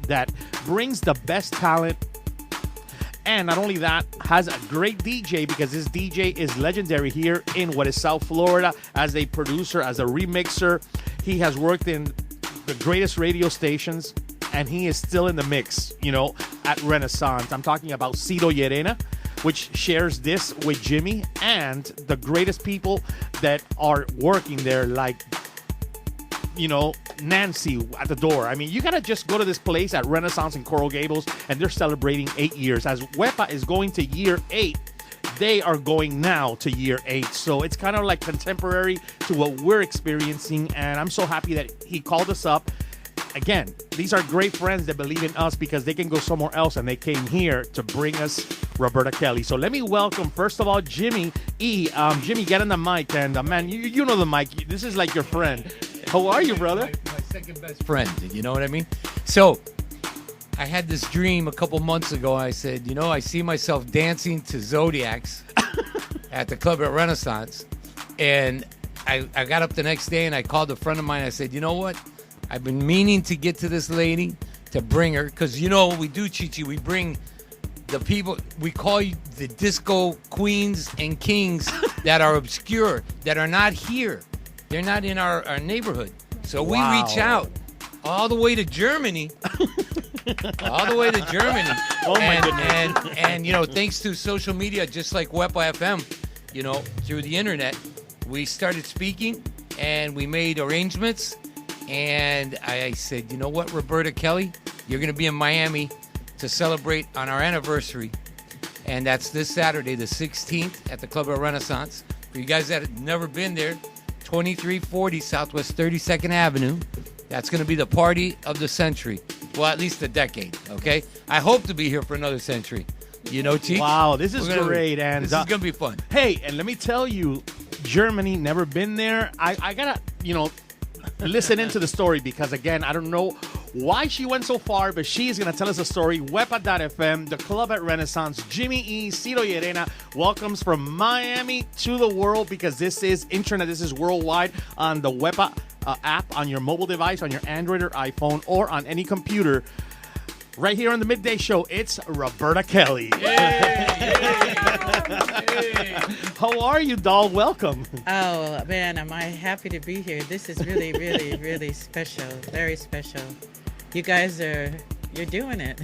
that brings the best talent. And not only that, has a great DJ, because this DJ is legendary here in what is South Florida as a producer, as a remixer. He has worked in the greatest radio stations, and he is still in the mix, at Renaissance. I'm talking about Ciro Llerena, which shares this with Jimmy, and the greatest people that are working there, like, Nancy at the door. I mean, you gotta just go to this place at Renaissance in Coral Gables, and they're celebrating 8 years. As Wepa is going to year 8, they are going now to year 8. So it's kind of like contemporary to what we're experiencing, and I'm so happy that he called us up. Again, these are great friends that believe in us because they can go somewhere else, and they came here to bring us Roberta Kelly. So let me welcome, first of all, Jimmy E. Jimmy, get on the mic, and man, you know the mic. This is like your friend. How are you, brother? My second best friend, you know what I mean? So, I had this dream a couple months ago. I said, I see myself dancing to Zodiacs at the club at Renaissance. And I got up the next day and I called a friend of mine. I said, you know what? I've been meaning to get to this lady, to bring her. Because you know what we do, Chichi? We bring the people, we call you the disco queens and kings that are obscure, that are not here. They're not in our neighborhood. So we reach out all the way to Germany. All the way to Germany. Oh, my goodness. And thanks to social media, just like Wepa FM, through the internet, we started speaking and we made arrangements. And I said, you know what, Roberta Kelly, you're going to be in Miami to celebrate on our anniversary. And that's this Saturday, the 16th, at the Club of Renaissance. For you guys that have never been there, 2340 Southwest 32nd Avenue. That's going to be the party of the century. Well, at least a decade, okay? I hope to be here for another century. Cheech? Wow, this is great. And this is going to be fun. Hey, and let me tell you, Germany, never been there. I got to, listen into the story because, again, I don't know why she went so far, but she is going to tell us a story. Wepa.fm, the club at Renaissance, Jimmy E. Ciro Llerena welcomes from Miami to the world, because this is internet, this is worldwide on the Wepa app, on your mobile device, on your Android or iPhone, or on any computer. Right here on the Midday Show, it's Roberta Kelly. Yay. How are you, doll? Welcome. Oh, man, am I happy to be here. This is really, really, really special. Very special. You guys you're doing it.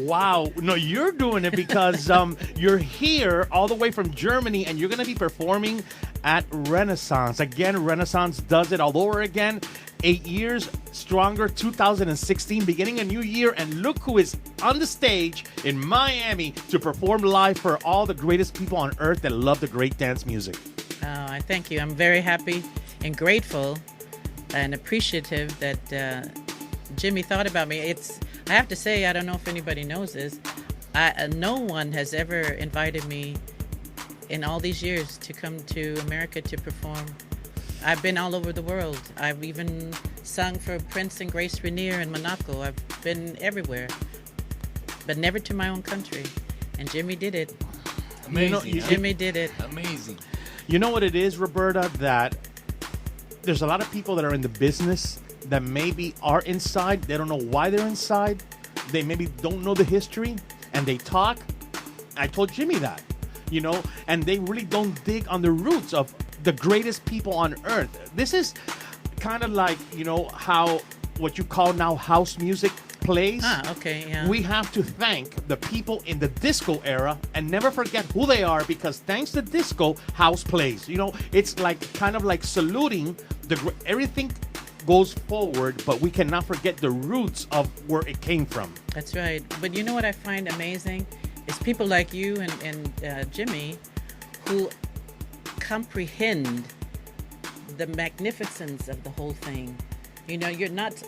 Wow. No, you're doing it because you're here all the way from Germany, and you're going to be performing at Renaissance. Again, Renaissance does it all over again. 8 years stronger, 2016, beginning a new year, and look who is on the stage in Miami to perform live for all the greatest people on earth that love the great dance music. Oh, I thank you. I'm very happy and grateful and appreciative that Jimmy thought about me. I have to say, I don't know if anybody knows this, no one has ever invited me in all these years to come to America to perform. I've been all over the world. I've even sung for Prince and Grace Rainier in Monaco. I've been everywhere, but never to my own country. And Jimmy did it. Amazing. Jimmy did it. Amazing. You know what it is, Roberta, that there's a lot of people that are in the business that maybe are inside. They don't know why they're inside. They maybe don't know the history, and they talk. I told Jimmy that, and they really don't dig on the roots of the greatest people on earth. This is kind of like, how what you call now house music plays. Okay, yeah. We have to thank the people in the disco era and never forget who they are, because thanks to disco, house plays. It's kind of like saluting everything goes forward, but we cannot forget the roots of where it came from. That's right. But you know what I find amazing is people like you and Jimmy who comprehend the magnificence of the whole thing. You're not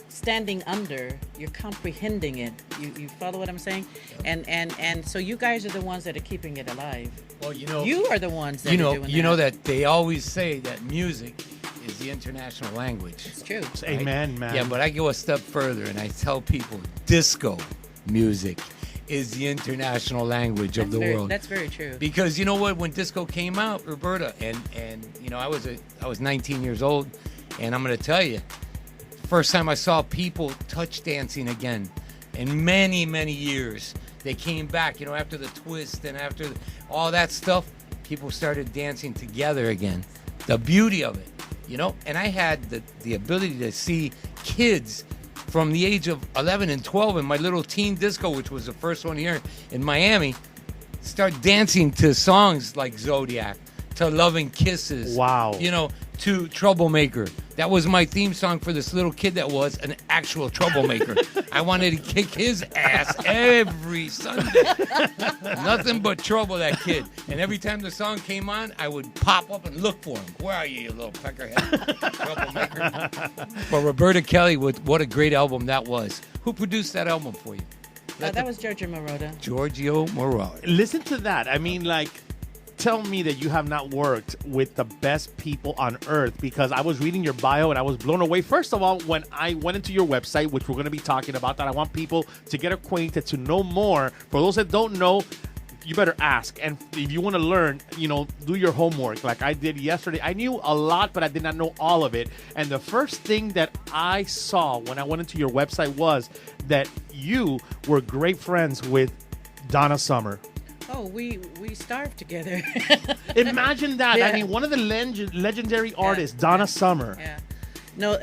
standing under, you're comprehending it. You follow what I'm saying? And so you guys are the ones that are keeping it alive. Well, you are the ones that are doing that. You know that they always say that music is the international language. It's true. Right? Amen, man. Yeah, but I go a step further and I tell people disco music is the international language of the world. That's very true. Because you know what? When disco came out, Roberta, and I was 19 years old, and I'm going to tell you, First time I saw people touch dancing again in many, many years. They came back, after the twist and after all that stuff, people started dancing together again. The beauty of it, And I had the ability to see kids from the age of 11 and 12 in my little teen disco, which was the first one here in Miami, start dancing to songs like Zodiac, to Loving Kisses. Wow. To Troublemaker. That was my theme song for this little kid that was an actual troublemaker. I wanted to kick his ass every Sunday. Nothing but trouble, that kid. And every time the song came on, I would pop up and look for him. Where are you little peckerhead? Troublemaker. But Roberta Kelly, what a great album that was. Who produced that album for you? That was Giorgio Moroder. Giorgio Moroder. Listen to that. I mean, tell me that you have not worked with the best people on earth, because I was reading your bio and I was blown away. First of all, when I went into your website, which we're going to be talking about, that I want people to get acquainted, to know more. For those that don't know, you better ask. And if you want to learn, do your homework like I did yesterday. I knew a lot, but I did not know all of it. And the first thing that I saw when I went into your website was that you were great friends with Donna Summer. Oh, we starved together. Imagine that. Yeah. I mean, one of the legendary artists, Donna Summer. Yeah. No,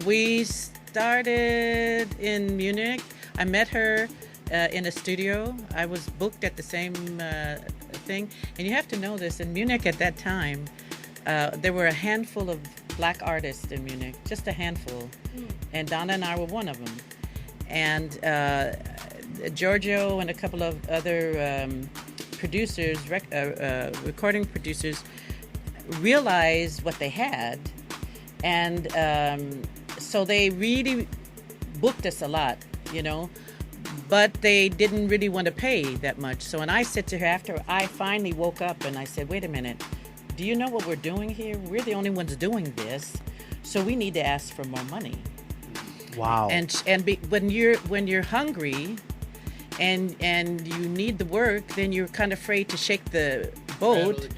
we started in Munich. I met her in a studio. I was booked at the same thing. And you have to know this, in Munich at that time, there were a handful of black artists in Munich, just a handful. And Donna and I were one of them. And Giorgio and a couple of other producers, recording producers, realized what they had, and so they really booked us a lot, but they didn't really want to pay that much. So when I said to her, after I finally woke up and I said, wait a minute, do you know what we're doing here? We're the only ones doing this, so we need to ask for more money. Wow. When you're hungry and you need the work, then you're kind of afraid to shake the boat,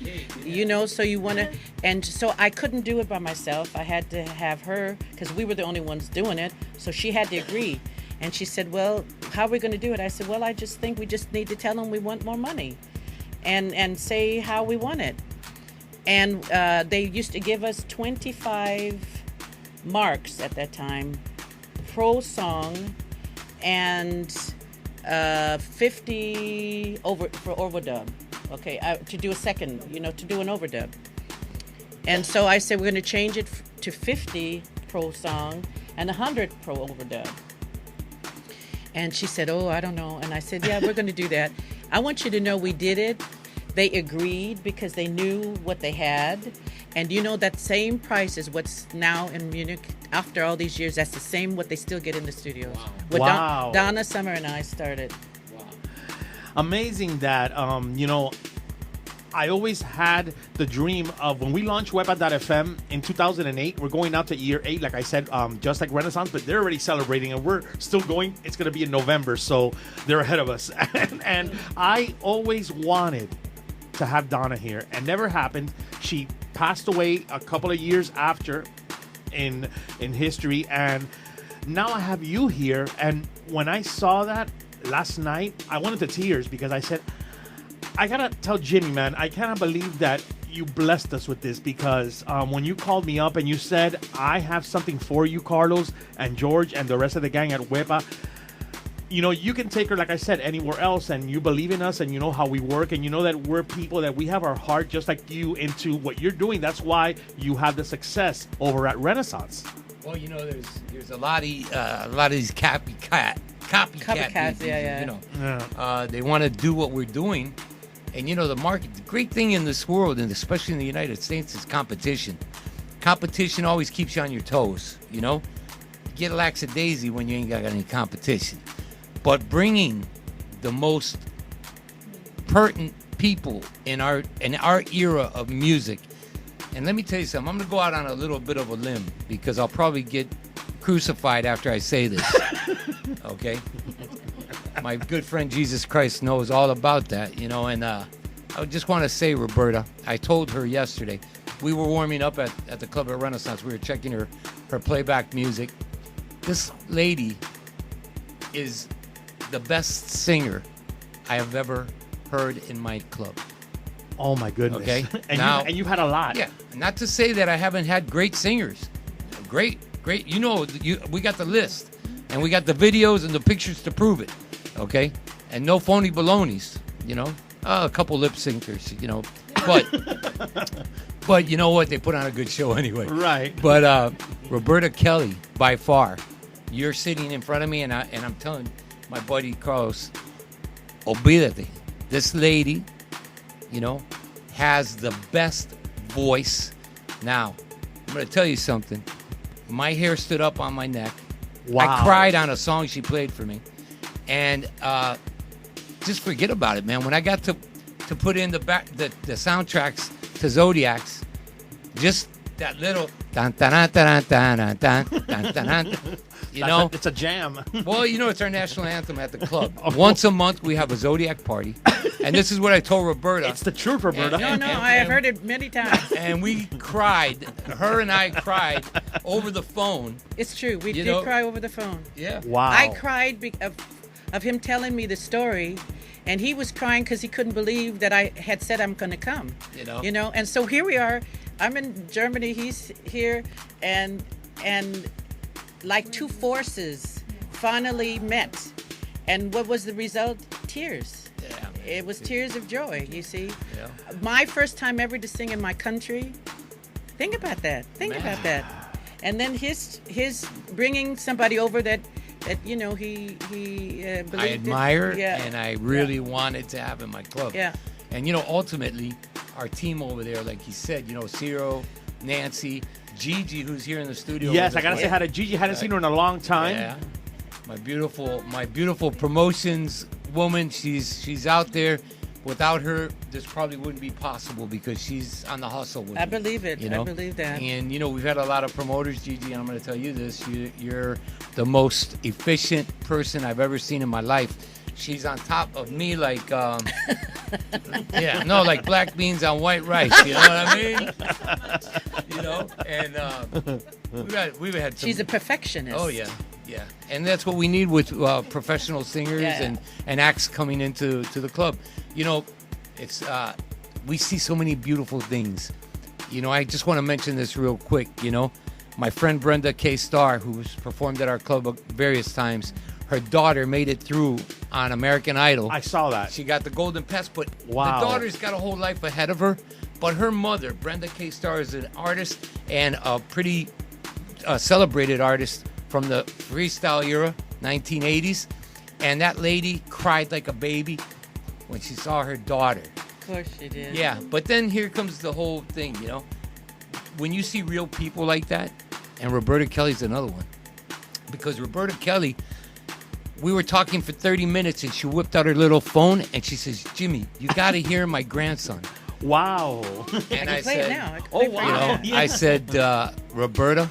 so you want to, and so I couldn't do it by myself. I had to have her, because we were the only ones doing it, so she had to agree. And she said, well, how are we going to do it? I said, well, I just think we just need to tell them we want more money and say how we want it. And they used to give us 25 marks at that time, pro song, and 50 for overdub. Okay, to do a second, to do an overdub. And so I said, we're going to change it to 50 pro song and 100 pro overdub. And she said, oh, I don't know. And I said, yeah, we're going to do that. I want you to know we did it. They agreed because they knew what they had. And that same price is what's now in Munich. After all these years, that's the same what they still get in the studios. Wow. Donna Summer and I started. Wow. Amazing that, I always had the dream of when we launched Wepa.fm in 2008. We're going out to year 8, like I said, just like Renaissance, but they're already celebrating and we're still going. It's going to be in November, so they're ahead of us. And I always wanted to have Donna here, and never happened. She passed away a couple of years after in history, and now I have you here. And when I saw that last night, I went into tears because I said, I gotta tell Jimmy, man, I cannot believe that you blessed us with this, because when you called me up and you said, I have something for you, Carlos and George and the rest of the gang at Wepa, you can take her, like I said, anywhere else, and you believe in us, and you know how we work, and you know that we're people that we have our heart just like you into what you're doing. That's why you have the success over at Renaissance. Well, there's a lot of these copycat yeah. They want to do what we're doing, and the market. The great thing in this world, and especially in the United States, is competition. Competition always keeps you on your toes. You get lackadaisy when you ain't got any competition. But bringing the most pertinent people in our era of music, and let me tell you something. I'm going to go out on a little bit of a limb because I'll probably get crucified after I say this. Okay? My good friend Jesus Christ knows all about that, and I just want to say, Roberta, I told her yesterday, we were warming up at the club at Renaissance. We were checking her playback music, This lady is the best singer I have ever heard in my club. Oh my goodness. Okay. and, Now- you've had a lot. Yeah, not to say that I haven't had great singers. Great. You know, we got the list, and we got the videos and the pictures to prove it. Okay, and no phony balonies. You know, a couple lip syncers. You know, but you know what? They put on a good show anyway. Right. But Roberta Kelly, by far, you're sitting in front of me, and I'm telling my buddy Carlos, olvídate. This lady, you know, has the best voice. Now, I'm going to tell you something. My hair stood up on my neck. Wow. I cried on a song she played for me. And just forget about it, man. When I got to put in the soundtracks to Zodiacs, just that little dun, dun, dun, dun, dun, dun, dun, dun, dun, you know, It's a jam. well, you know, it's our national anthem at the club. Once a month, we have a Zodiac party. And this is what I told Roberta. It's the truth, Roberta. No, I have heard it many times. And we cried. Her and I cried over the phone. It's true. We You did know- cry over the phone. Yeah. Wow. I cried of him telling me the story, and he was crying because he couldn't believe that I had said I'm going to come. You know? And so here we are. I'm in Germany. He's here, and like two forces finally met. And what was the result? Tears. Yeah. It was tears of joy. You see, Yeah. my first time ever to sing in my country. Think about that. Think Man. about that. And then his bringing somebody over that you know he believed I admire it. Yeah. and I really wanted to have in my club. Yeah. And, you know, ultimately, our team over there, like he said, you know, Ciro, Nancy, Gigi, who's here in the studio. Yes, with I gotta us. say hi to Gigi. Hadn't seen her in a long time. Yeah. My beautiful promotions woman. She's out there. Without her, this probably wouldn't be possible because she's on the hustle with I me, believe it. you know? I believe that. And, you know, we've had a lot of promoters, Gigi, and I'm going to tell you this. You're the most efficient person I've ever seen in my life. She's on top of me like, like black beans on white rice. You know what I mean? You know? And we've had some... She's a perfectionist. Oh, yeah. Yeah. And that's what we need with professional singers Yeah. and acts coming into the club. You know, it's we see so many beautiful things. You know, I just want to mention this real quick, you know. My friend Brenda Kay Starr, who's performed at our club various times, her daughter made it through on American Idol. I saw that. She got the golden pass, but Wow. the daughter's got a whole life ahead of her. But her mother, Brenda Kay Starr, is an artist and a pretty celebrated artist from the freestyle era, 1980s. And that lady cried like a baby when she saw her daughter. Of course she did. Yeah, but then here comes the whole thing, you know. When you see real people like that, and Roberta Kelly's another one. Because Roberta Kelly, we were talking for 30 minutes and she whipped out her little phone and she says, Jimmy, you got to hear my grandson. Wow. And I I can play it said, now. I can Oh, play it for you wow. now. Yeah. I said, Roberta,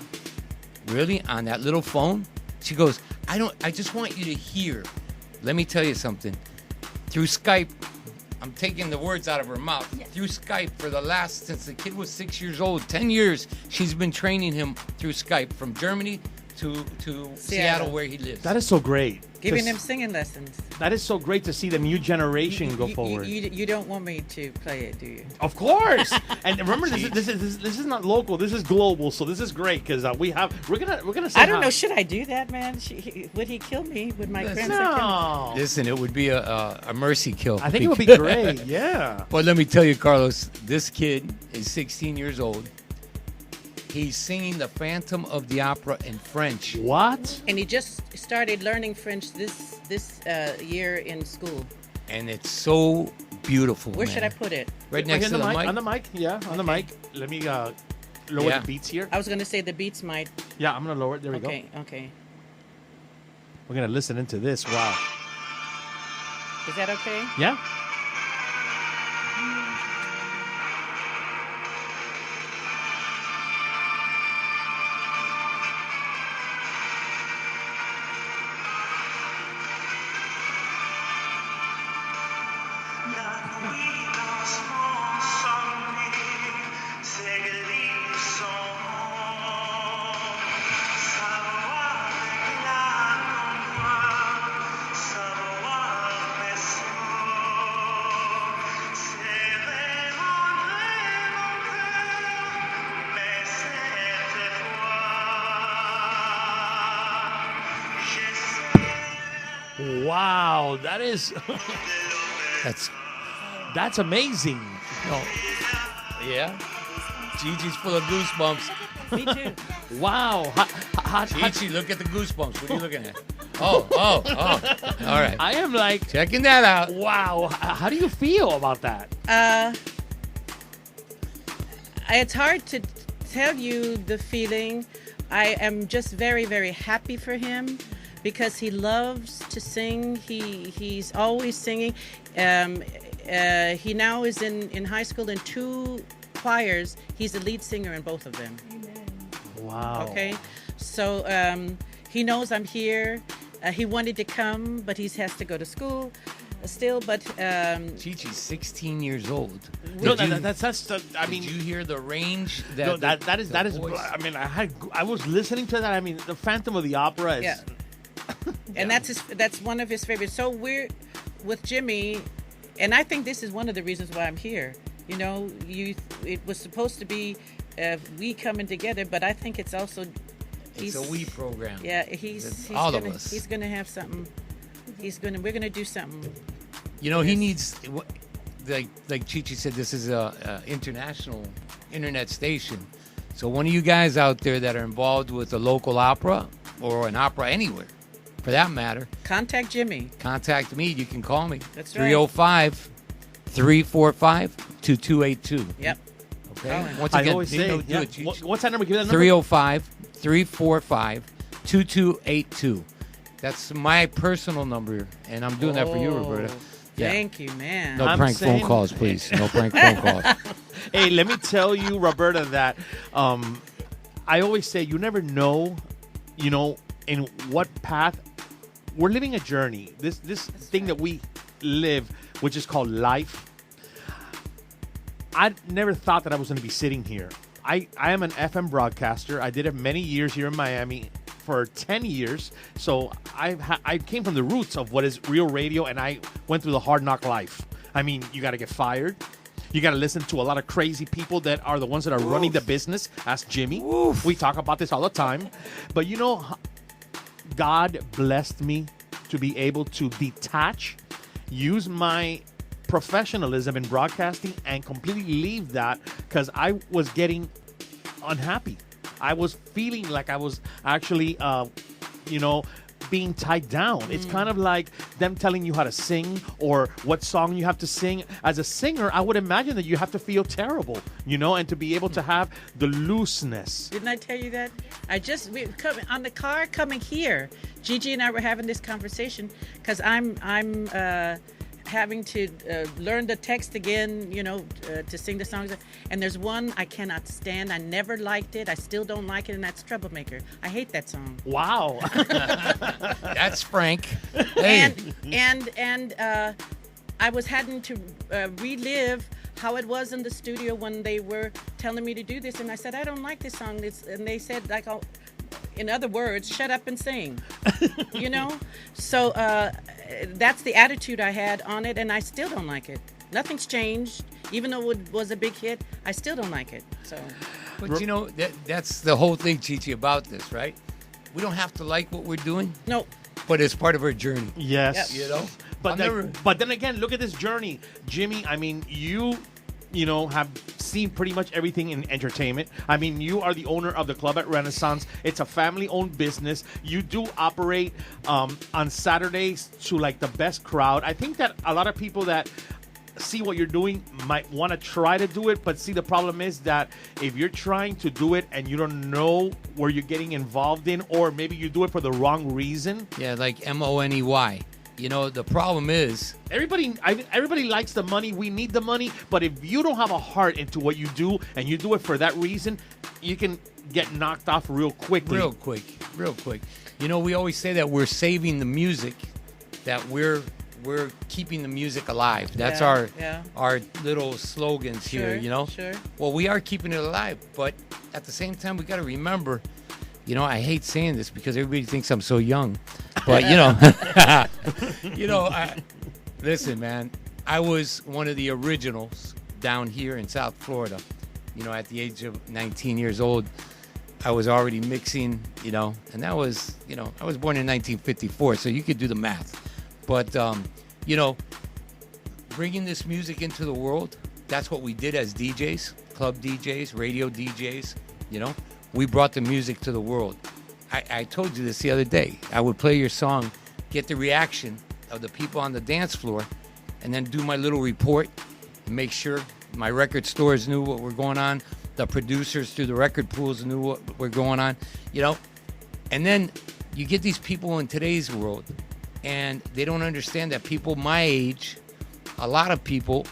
really? On that little phone? She goes, I just want you to hear. Let me tell you something. Through Skype, I'm taking the words out of her mouth. Through Skype since the kid was 6 years old, 10 years, she's been training him through Skype from Germany to Seattle where he lives. That is so great. Giving To him singing lessons. That is so great to see the new generation go You- forward. You don't want me to play it, do you? Of course, and remember this is not local. This is global, so this is great because we're gonna. Say I don't hi. know. Should I do that, man? Would he kill me? Would my Listen. grandson kill me? No, Listen, it would be a mercy kill. I think it would be great. Yeah. But let me tell you, Carlos, this kid is 16 years old. He's singing the Phantom of the Opera in French. What? And he just started learning French this year in school. And it's so beautiful, Where man. should I put it? Right next to the mic? On the mic. Yeah, on the mic. Let me lower Yeah. the beats here. I was going to say the beats might. Yeah, I'm gonna lower it. There we go. Okay. We're gonna listen into this. Wow. Is that okay? Yeah. Wow, that is That's amazing. no. Yeah. Gigi's full of goosebumps. Me too. Wow. Gigi, look at the goosebumps. What are you looking at? Oh. All right. I am like, Checking that out. wow. How do you feel about that? It's hard to tell you the feeling. I am just very, very happy for him because he loves to sing. He's always singing. He now is in high school in 2 choirs. He's the lead singer in both of them. Wow. Okay, so he knows I'm here. He wanted to come, but he has to go to school still. But Gigi's 16 years old. No, Did you- that's the. I mean, did you hear the range? That no, the- that is the that is. voice- I mean, I was listening to that. I mean, the Phantom of the Opera is. Yeah. And that's one of his favorites. So we're with Jimmy, and I think this is one of the reasons why I'm here. You know, it was supposed to be we coming together, but I think it's also It's a we program. Yeah, It's he's all gonna, of us. He's gonna have something. We're gonna do something. You know, he Yes. needs, like Chichi said, this is a international internet station. So one of you guys out there that are involved with a local opera or an opera anywhere, for that matter, Contact Jimmy. contact me. You can call me. That's right. 305-345-2282. Yep. Okay. Call him. Once I again, always say, do it, Chichi. what's that number? Give me that number. 305-345-2282. That's my personal number, and I'm doing that for you, Roberta. Yeah. Thank you, man. No I'm prank phone saying- calls, please. No prank phone calls. Hey, let me tell you, Roberta, that I always say you never know, in what path we're living a journey. This thing that we live, which is called life. I never thought that I was going to be sitting here. I am an FM broadcaster. I did it many years here in Miami for 10 years. So I came from the roots of what is real radio, and I went through the hard knock life. I mean, you got to get fired. You got to listen to a lot of crazy people that are the ones that are running the business. Ask Jimmy. We talk about this all the time. But God blessed me to be able to detach, use my professionalism in broadcasting, and completely leave that because I was getting unhappy. I was feeling like I was actually, being tied down. It's kind of like them telling you how to sing or what song you have to sing. As a singer, I would imagine that you have to feel terrible, and to be able to have the looseness. Didn't I tell you that? We come on the car coming here. Gigi and I were having this conversation because I'm having to learn the text again, to sing the songs. And there's one I cannot stand. I never liked it. I still don't like it, and that's Troublemaker. I hate that song. Wow. That's Frank. Hey. And I was having to relive how it was in the studio when they were telling me to do this, and I said I don't like this song. And they said in other words, shut up and sing. So that's the attitude I had on it, and I still don't like it. Nothing's changed, even though it was a big hit. I still don't like it. So, But that's the whole thing, Chichi, about this, right? We don't have to like what we're doing, no. but it's part of our journey. Yes. Yep. But I'll but then again, look at this journey, Jimmy. I mean, you have seen pretty much everything in entertainment. I mean, you are the owner of the Club at Renaissance. It's a family-owned business. You do operate on Saturdays to like the best crowd. I think that a lot of people that see what you're doing might want to try to do it, but see, the problem is that if you're trying to do it and you don't know where you're getting involved in, or maybe you do it for the wrong reason. Yeah, like MONEY. The problem is, Everybody likes the money. We need the money. But if you don't have a heart into what you do and you do it for that reason, you can get knocked off real quickly. real quick. We always say that we're saving the music, that we're keeping the music alive. That's Yeah. our little slogans here, Sure. Well, we are keeping it alive, but at the same time, we got to remember, I hate saying this because everybody thinks I'm so young, but listen, man, I was one of the originals down here in South Florida. At the age of 19 years old, I was already mixing, and that was, I was born in 1954, so you could do the math. But, you know, bringing this music into the world, that's what we did as DJs, club DJs, radio DJs, you know. We brought the music to the world. I told you this the other day. I would play your song, get the reaction of the people on the dance floor, and then do my little report and make sure my record stores knew what were going on, the producers through the record pools knew what were going on, you know. And then you get these people in today's world, and they don't understand that people my age, a lot of people,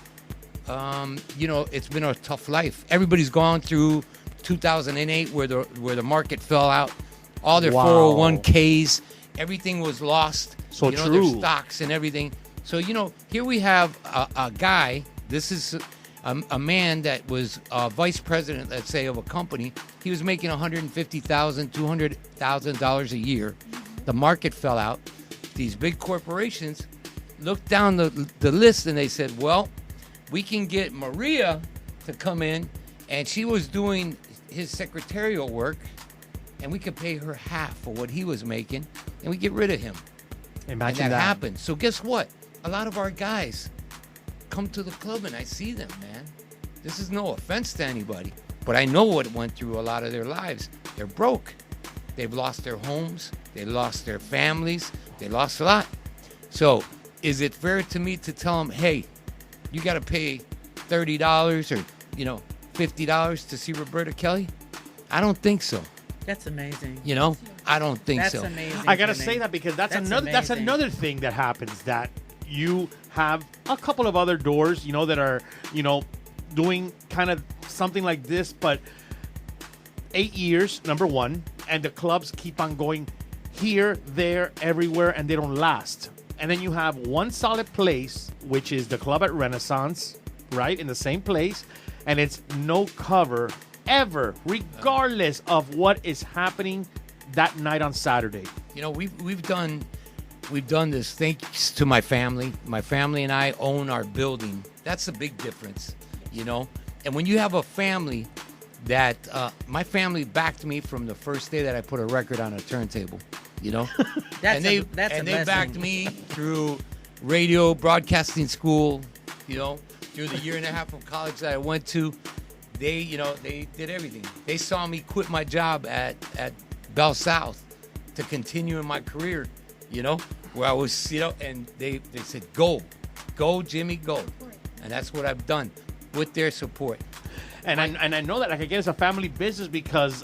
you know, it's been a tough life. Everybody's gone through 2008 where the market fell out. All their 401ks, everything was lost. So you know, true. their stocks and everything. So, you know, here we have a guy. This is a man that was vice president, let's say, of a company. He was making $150,000, $200,000 a year. The market fell out. These big corporations looked down the list and they said, well, we can get Maria to come in, and she was doing his secretarial work, and we could pay her half of what he was making, and we get rid of him. Imagine and that that. happened. So guess what? A lot of our guys come to the club, and I see them, man. This is no offense to anybody, but I know what went through a lot of their lives. They're broke. They've lost their homes. They lost their families. They lost a lot. So is it fair to me to tell them, hey, you got to pay $30 or, you know, $50 to see Roberta Kelly? I don't think so. That's amazing. You know, I don't think That's so. amazing. I gotta to me. say that because that's amazing. another thing that happens, that you have a couple of other doors, you know, that are, you know, doing kind of something like this, but 8 years, number one, and the clubs keep on going here, there, everywhere, and they don't last. And then you have one solid place, which is the club at Renaissance, right, in the same place, and it's no cover ever, regardless of what is happening that night on Saturday. You know, we've done this thanks to my family. My family and I own our building. That's a big difference, you know. And when you have a family that my family backed me from the first day that I put a record on a turntable, you know. That's they a blessing. backed me through radio broadcasting school, you know, through the year and a half of college that I went to. They, you know, they did everything. They saw me quit my job at Bell South to continue in my career, you know, where I was, you know, and they said, go, Jimmy, go. And that's what I've done with their support. And I know that, like, again, it's a family business because,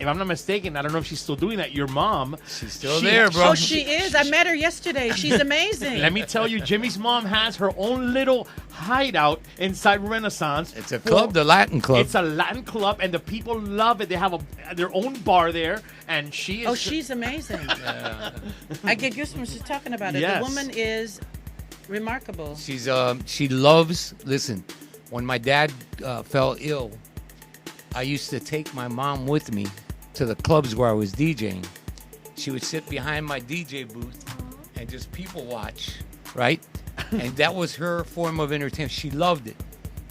if I'm not mistaken, I don't know if she's still doing that, your mom. She's still there, bro. Oh, she is. I met her yesterday. She's amazing. Let me tell you, Jimmy's mom has her own little hideout inside Renaissance. It's a club, the Latin club. It's a Latin club, and the people love it. They have their own bar there, and she is... Oh, she's amazing. I get goosebumps just talking about it. Yes. The woman is remarkable. She's she loves. Listen, when my dad fell ill, I used to take my mom with me to the clubs where I was DJing. She would sit behind my DJ booth and just people watch, right? And that was her form of entertainment. She loved it.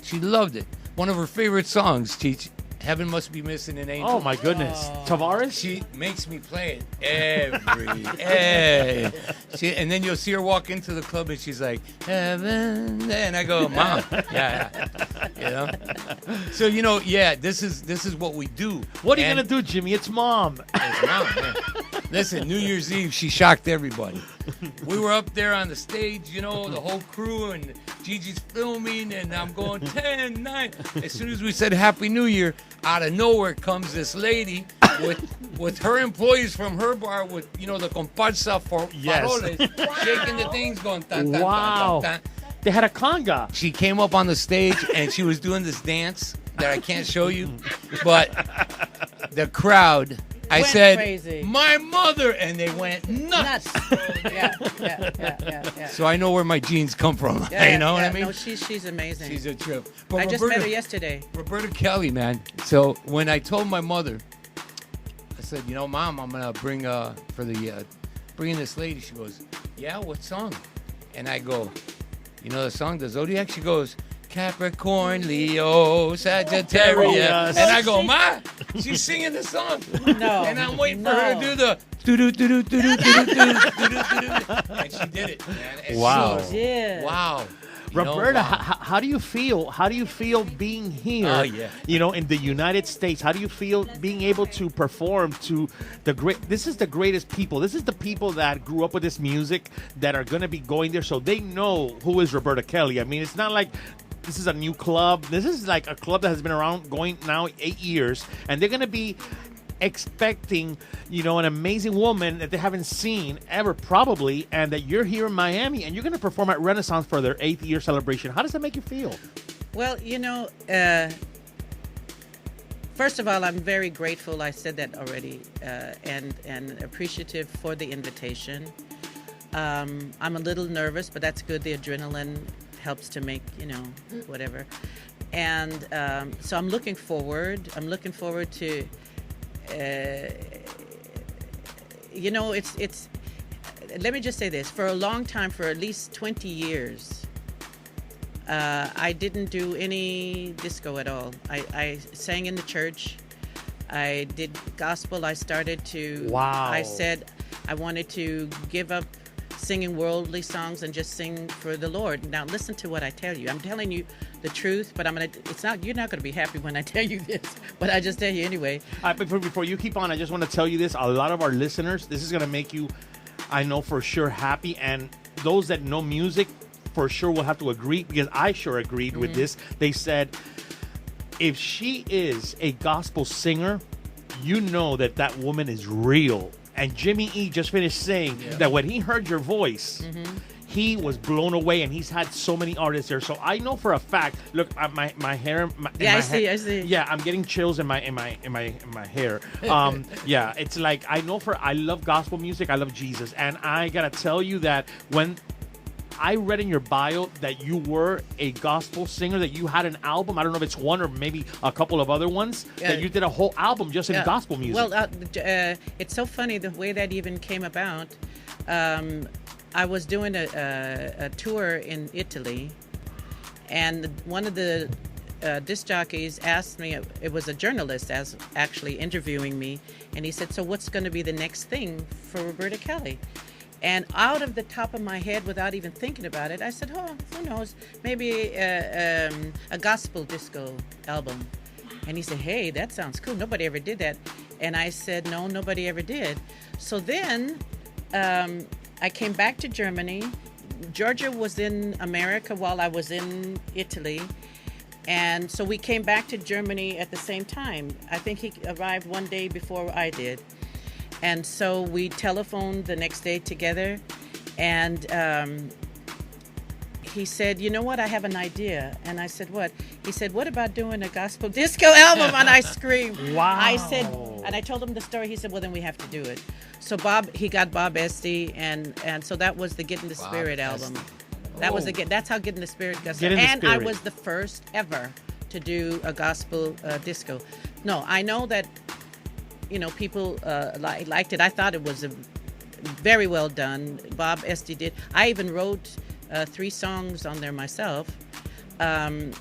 She loved it. One of her favorite songs, Cheech, Heaven Must Be Missing an Angel. Oh, my goodness. Tavares? She makes me play it and then you'll see her walk into the club and she's like, heaven, and I go, Mom, yeah, you know. So, you know, yeah, this is what we do. What are you gonna do, Jimmy? It's mom. It's Mom, man. Listen, New Year's Eve, she shocked everybody. We were up there on the stage, you know, the whole crew, and Gigi's filming, and I'm going 10, 9. As soon as we said Happy New Year, out of nowhere comes this lady with her employees from her bar with, you know, the comparsa for faroles, shaking the things, going tan, tan, Wow. tan, tan. They had a conga. She came up on the stage and she was doing this dance that I can't show you, but the crowd, I Went said, crazy. my mother, and they went nuts. Yeah. So I know where my genes come from. Yeah, You know what I mean? No, she's amazing. She's a trip. But I just met her yesterday. Roberta Kelly, man. So when I told my mother, I said, you know, Mom, I'm gonna bring bring in this lady. She goes, yeah, what song? And I go, you know the song, the Zodiac? She goes, Capricorn, Leo, Sagittarius. Yes. And I go, Ma, she's singing the song. No. And I'm waiting for her to do the doo-doo, doo-doo, doo-doo, doo-doo, doo-doo, doo-doo. And she did it, man. And Wow. she- Yeah. Wow. You know, Roberta, wow. how do you feel? How do you feel being here? Oh, yeah. You know, in the United States. How do you feel being able to perform to the great? This is the greatest people. This is the people that grew up with this music that are going to be going there, so they know who is Roberta Kelly. I mean, it's not like this is a new club. This is like a club that has been around going now 8 years, and they're going to be expecting, you know, an amazing woman that they haven't seen ever probably, and that you're here in Miami and you're going to perform at Renaissance for their 8th year celebration. How does that make you feel? Well, you know, first of all, I'm very grateful. I said that already, and appreciative for the invitation. I'm a little nervous, but that's good. The adrenaline helps to make, you know, whatever. And so I'm looking forward. I'm looking forward to. You know, it's. Let me just say this: for a long time, for at least 20 years, I didn't do any disco at all. I sang in the church. I did gospel. I started to. Wow. I said I wanted to give up singing worldly songs and just sing for the Lord. Now listen to what I tell you. I'm telling you the truth, but you're not gonna be happy when I tell you this, but I just tell you anyway. Before you keep on, I just want to tell you this. A lot of our listeners, this is going to make you, I know for sure, happy. And those that know music, for sure will have to agree, because I sure agreed with this. They said, if she is a gospel singer, you know that that woman is real. And Jimmy E just finished saying that when he heard your voice, he was blown away, and he's had so many artists there. So I know for a fact. Look, my hair. I see. Yeah, I'm getting chills in my hair. Yeah, it's like I love gospel music. I love Jesus, and I gotta tell you that when I read in your bio that you were a gospel singer, that you had an album. I don't know if it's one or maybe a couple of other ones, that you did a whole album just in gospel music. Well, it's so funny the way that even came about. I was doing a tour in Italy, and one of the disc jockeys asked me, it was a journalist actually interviewing me, and he said, so what's going to be the next thing for Roberta Kelly? And out of the top of my head, without even thinking about it, I said, oh, who knows, maybe a gospel disco album. And he said, hey, that sounds cool. Nobody ever did that. And I said, no, nobody ever did. So then I came back to Germany. Giorgio was in America while I was in Italy. And so we came back to Germany at the same time. I think he arrived one day before I did. And so we telephoned the next day together, and he said, you know what, I have an idea. And I said, what? He said, what about doing a gospel disco album? And I screamed. Wow. I said, and I told him the story. He said, well, then we have to do it. So he got Bob Esty, and so that was the Get in the Spirit album. That was that's how Get in the Spirit got started. And I was the first ever to do a gospel disco. No, I know that, you know, people liked it. I thought it was very well done. Bob Esty did. I even wrote 3 songs on there myself. And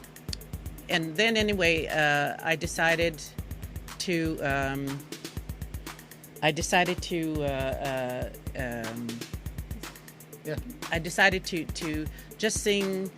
then anyway, I decided to just sing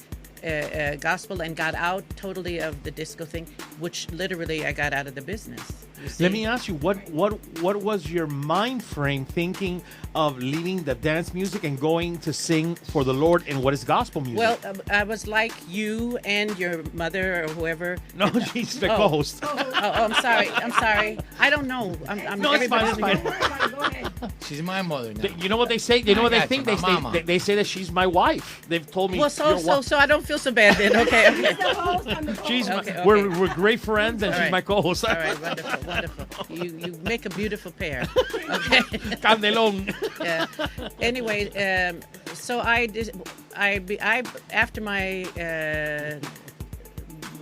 gospel, and got out totally of the disco thing, which literally I got out of the business. Let me ask you, what was your mind frame thinking of leaving the dance music and going to sing for the Lord in what is gospel music? Well, I was like you and your mother or whoever. No, she's the co-host. I'm sorry. I don't know. No, it's fine. everybody's- Go ahead. She's my mother now. You know what they say? They know what they got think. you, They my mama. say they say that she's my wife. They've told me. Well, so I don't feel so bad then. Okay. She's Okay. we're great friends, and All she's right. my co-host. All right, wonderful. You make a beautiful pair. Okay. Candelón. Yeah. Anyway, so I after my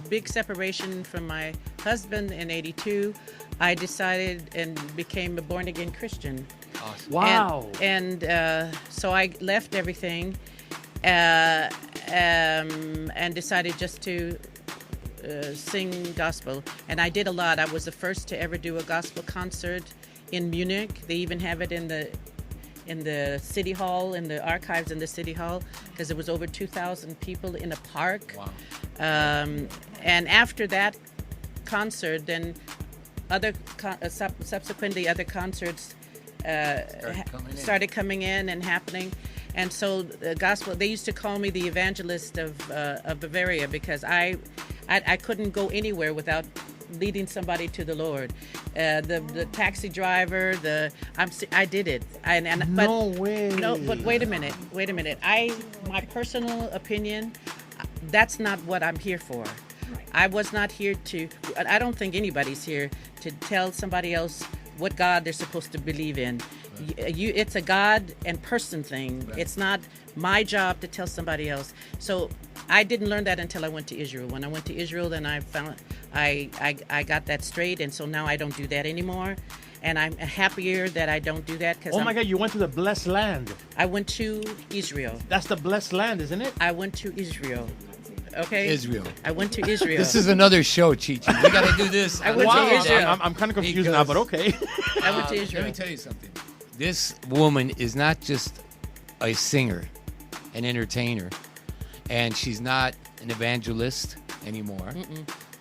big separation from my husband in '82, I decided and became a born again Christian. Awesome. Wow. And so I left everything and decided just to sing gospel. And I did a lot. I was the first to ever do a gospel concert in Munich. They even have it in the city hall, in the archives in the city hall, because there was over 2,000 people in a park. Wow. And after that concert, then subsequently other concerts started coming in and happening. And so the gospel, they used to call me the evangelist of Bavaria, because I couldn't go anywhere without leading somebody to the Lord. The taxi driver, I did it. No way. No, but wait a minute. My personal opinion, that's not what I'm here for. I was not here I don't think anybody's here to tell somebody else what God they're supposed to believe in. It's a God and person thing. Right. It's not my job to tell somebody else. So I didn't learn that until I went to Israel. When I went to Israel, then I found I got that straight, and so now I don't do that anymore. And I'm happier that I don't do that. Oh my God, you went to the blessed land. I went to Israel. That's the blessed land, isn't it? I went to Israel. Okay. Israel. I went to Israel. This is another show, Chichi. We got to do this. I went to Israel. I'm kind of confused now, but okay. I went to Israel. Let me tell you something. This woman is not just a singer, an entertainer, and she's not an evangelist anymore.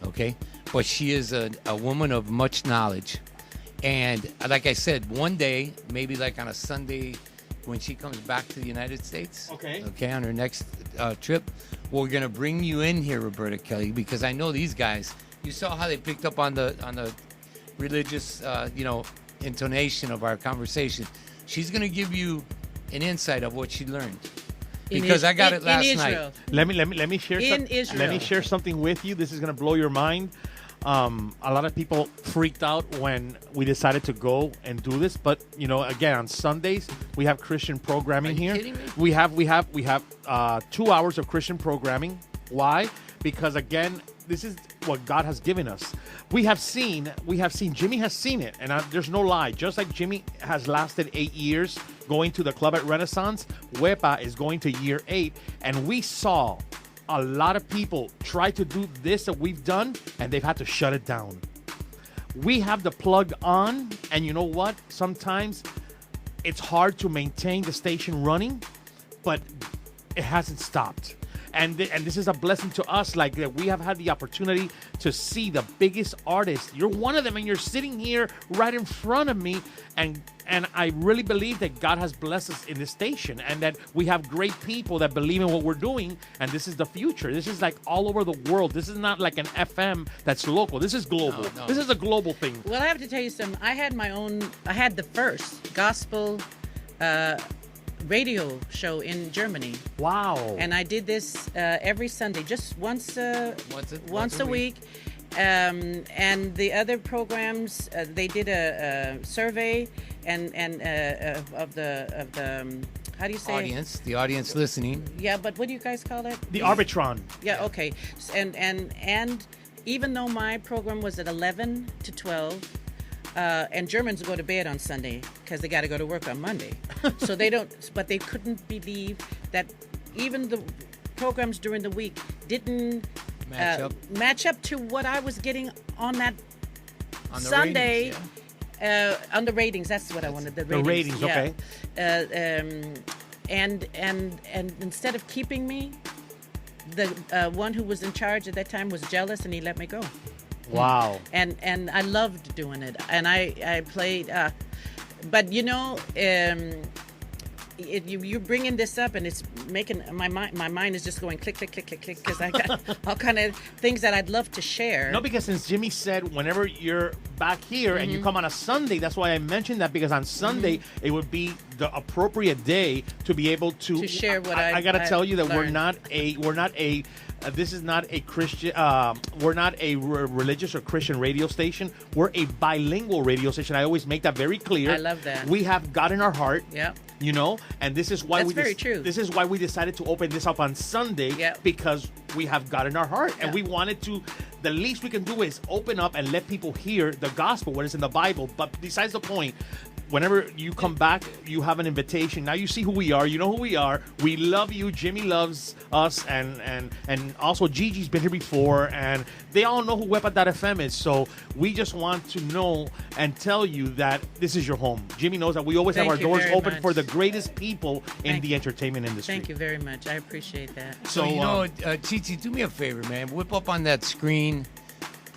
Okay, but she is a woman of much knowledge. And like I said, one day, maybe like on a Sunday, when she comes back to the United States, okay, on her next trip, we're gonna bring you in here, Roberta Kelly, because I know these guys. You saw how they picked up on the religious, intonation of our conversation. She's gonna give you an insight of what she learned, because I got it last night. Let me share. Let me share something with you. This is gonna blow your mind. A lot of people freaked out when we decided to go and do this, but again, on Sundays we have Christian programming here. Kidding me? We have 2 hours of Christian programming. Why? Because again, this is what God has given us. We have seen. Jimmy has seen it, and there's no lie. Just like Jimmy has lasted 8 years going to the club at Renaissance, Wepa is going to year 8, and we saw a lot of people try to do this that we've done, and they've had to shut it down. We have the plug on, and you know what? Sometimes it's hard to maintain the station running, but it hasn't stopped. And this is a blessing to us, like that we have had the opportunity to see the biggest artists. You're one of them, and you're sitting here right in front of me, and I really believe that God has blessed us in this station, and that we have great people that believe in what we're doing, and this is the future. This is like all over the world. This is not like an FM that's local. This is global. No. This is a global thing. Well, I have to tell you something. I had the first gospel radio show in Germany. Wow. And I did this every Sunday, just once a week. And the other programs, they did a survey and of the how do you say the audience listening. Yeah, but what do you guys call it? The Arbitron. Yeah, okay. And even though my program was at 11 to 12, and Germans go to bed on Sunday because they got to go to work on Monday. So they don't, but they couldn't believe that even the programs during the week didn't match up to what I was getting on that Sunday. Ratings, yeah. On the ratings, that's what I wanted. The ratings, yeah. Okay. And instead of keeping me, the one who was in charge at that time was jealous, and he let me go. Wow. And I loved doing it, and I played, but you're bringing this up, and it's making my mind is just going click click click click click, because I got all kind of things that I'd love to share. No, because since Jimmy said whenever you're back here and you come on a Sunday, that's why I mentioned that, because on Sunday it would be the appropriate day to be able to share what I got to tell you that learned. we're not a this is not a Christian. We're not a religious or Christian radio station. We're a bilingual radio station. I always make that very clear. I love that. We have God in our heart. Yeah. And this is why That's very true. This is why we decided to open this up on Sunday. Yeah. Because we have God in our heart, and Yeah. we wanted to. The least we can do is open up and let people hear the gospel, what is in the Bible. But besides the point, whenever you come back, you have an invitation. Now you see who we are. You know who we are. We love you. Jimmy loves us, and also Gigi's been here before, and they all know who Wepa.fm is. So we just want to know and tell you that this is your home. Jimmy knows that we always have our doors open for the greatest people in the entertainment industry. Thank you very much. I appreciate that. So you know, Chichi, do me a favor, man. Whip up on that screen.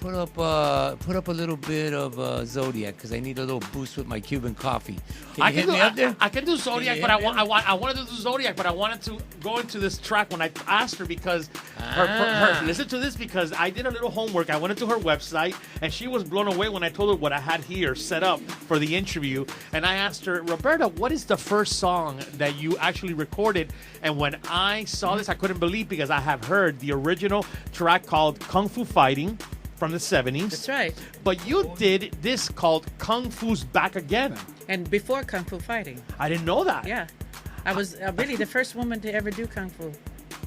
Put up a little bit of Zodiac because I need a little boost with my Cuban coffee. Can you hit me up there? I can do Zodiac, but I wanted to do Zodiac, but I wanted to go into this track when I asked her because her listen to this, because I did a little homework. I went into her website and she was blown away when I told her what I had here set up for the interview. And I asked her, Roberta, what is the first song that you actually recorded? And when I saw this, I couldn't believe, because I have heard the original track called Kung Fu Fighting from the 70s. That's right. But you did this called Kung Fu's Back Again. And before Kung Fu Fighting. I didn't know that. Yeah. I was really the first woman to ever do Kung Fu.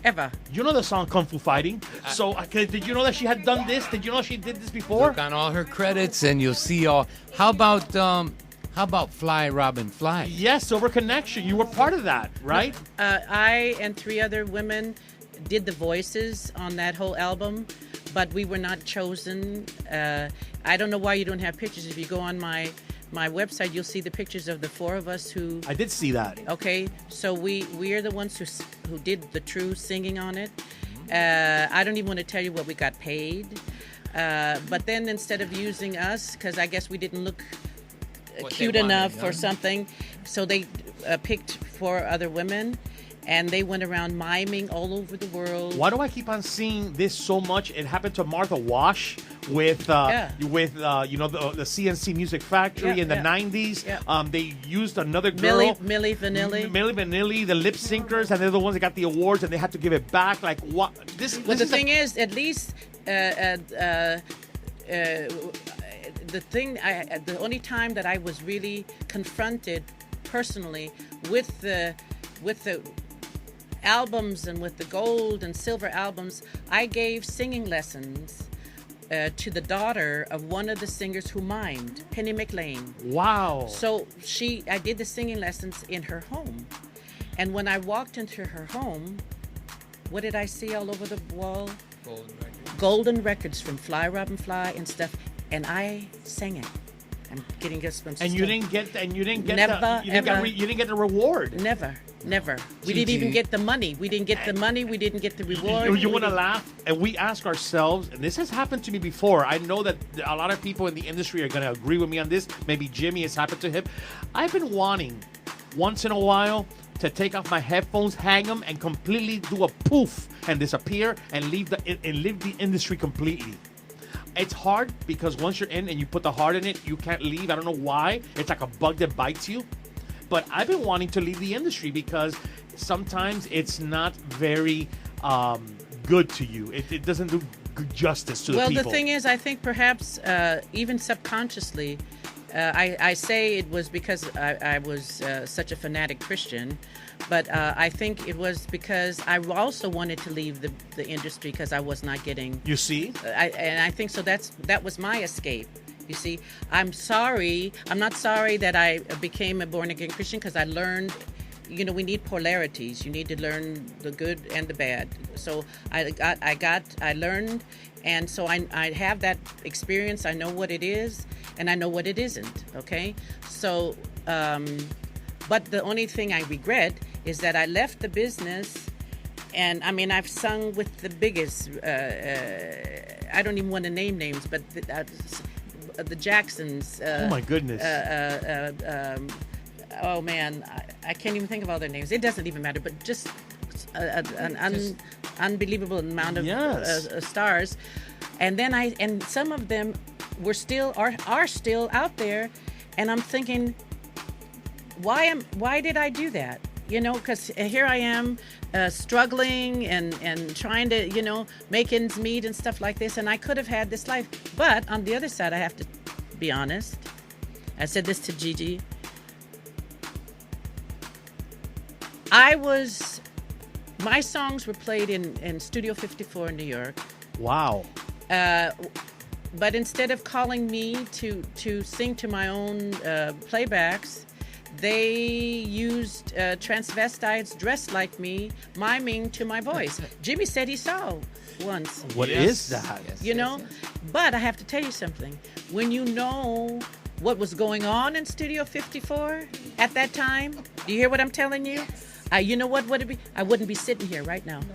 Ever. You know the song Kung Fu Fighting? So did you know that she had done this? Did you know she did this before? Look on all her credits and you'll see all. How about Fly Robin Fly? Yes, Silver Connection. You were part of that, right? I and 3 other women did the voices on that whole album, but we were not chosen. I don't know why you don't have pictures. If you go on my website, you'll see the pictures of the 4 of us who... I did see that. Okay, so we are the ones who did the true singing on it. I don't even want to tell you what we got paid. But then instead of using us, because I guess we didn't look cute enough or something, so they picked 4 other women. And they went around miming all over the world. Why do I keep on seeing this so much? It happened to Martha Wash with the CNC Music Factory in the 90s. Yeah. They used another girl, Milli Vanilli, the lip syncers, and they're the ones that got the awards, and they had to give it back. Like what? But the thing is, at least the only time that I was really confronted personally with the albums and with the gold and silver albums, I gave singing lessons to the daughter of one of the singers who mimed, Penny McLean. Wow. So I did the singing lessons in her home. And when I walked into her home, what did I see all over the wall? Golden records from Fly Robin Fly and stuff. And I sang it. I'm getting goosebumps. And you didn't get the reward. Never. We didn't even get the money. We didn't get the money. We didn't get the reward. You want to laugh? And we ask ourselves, and this has happened to me before. I know that a lot of people in the industry are going to agree with me on this. Maybe Jimmy, has happened to him. I've been wanting, once in a while, to take off my headphones, hang them, and completely do a poof and disappear and leave the industry completely. It's hard because once you're in and you put the heart in it, you can't leave. I don't know why. It's like a bug that bites you. But I've been wanting to leave the industry because sometimes it's not very good to you. It doesn't do good justice to the people. Well, the thing is, I think perhaps even subconsciously, I say it was because I was such a fanatic Christian. But I think it was because I also wanted to leave the industry because I was not getting... You see? And I think so that was my escape. You see, I'm not sorry that I became a born-again Christian because I learned, we need polarities. You need to learn the good and the bad. So I learned, and so I have that experience. I know what it is, and I know what it isn't, okay? So, but the only thing I regret is that I left the business, and I mean, I've sung with the biggest, I don't even want to name names, but the Jacksons. Oh my goodness. Oh man, I can't even think of all their names. It doesn't even matter, but just an unbelievable amount of stars. And then some of them are still out there, and I'm thinking, why did I do that? Because here I am struggling and trying to, make ends meet and stuff like this. And I could have had this life. But on the other side, I have to be honest. I said this to Gigi. My songs were played in Studio 54 in New York. Wow. but instead of calling me to sing to my own playbacks, they used transvestites dressed like me, miming to my voice. Jimmy said he saw once. What is that? You know? But I have to tell you something. When you know what was going on in Studio 54 at that time, do you hear what I'm telling you? You know what would it be? I wouldn't be sitting here right now. No,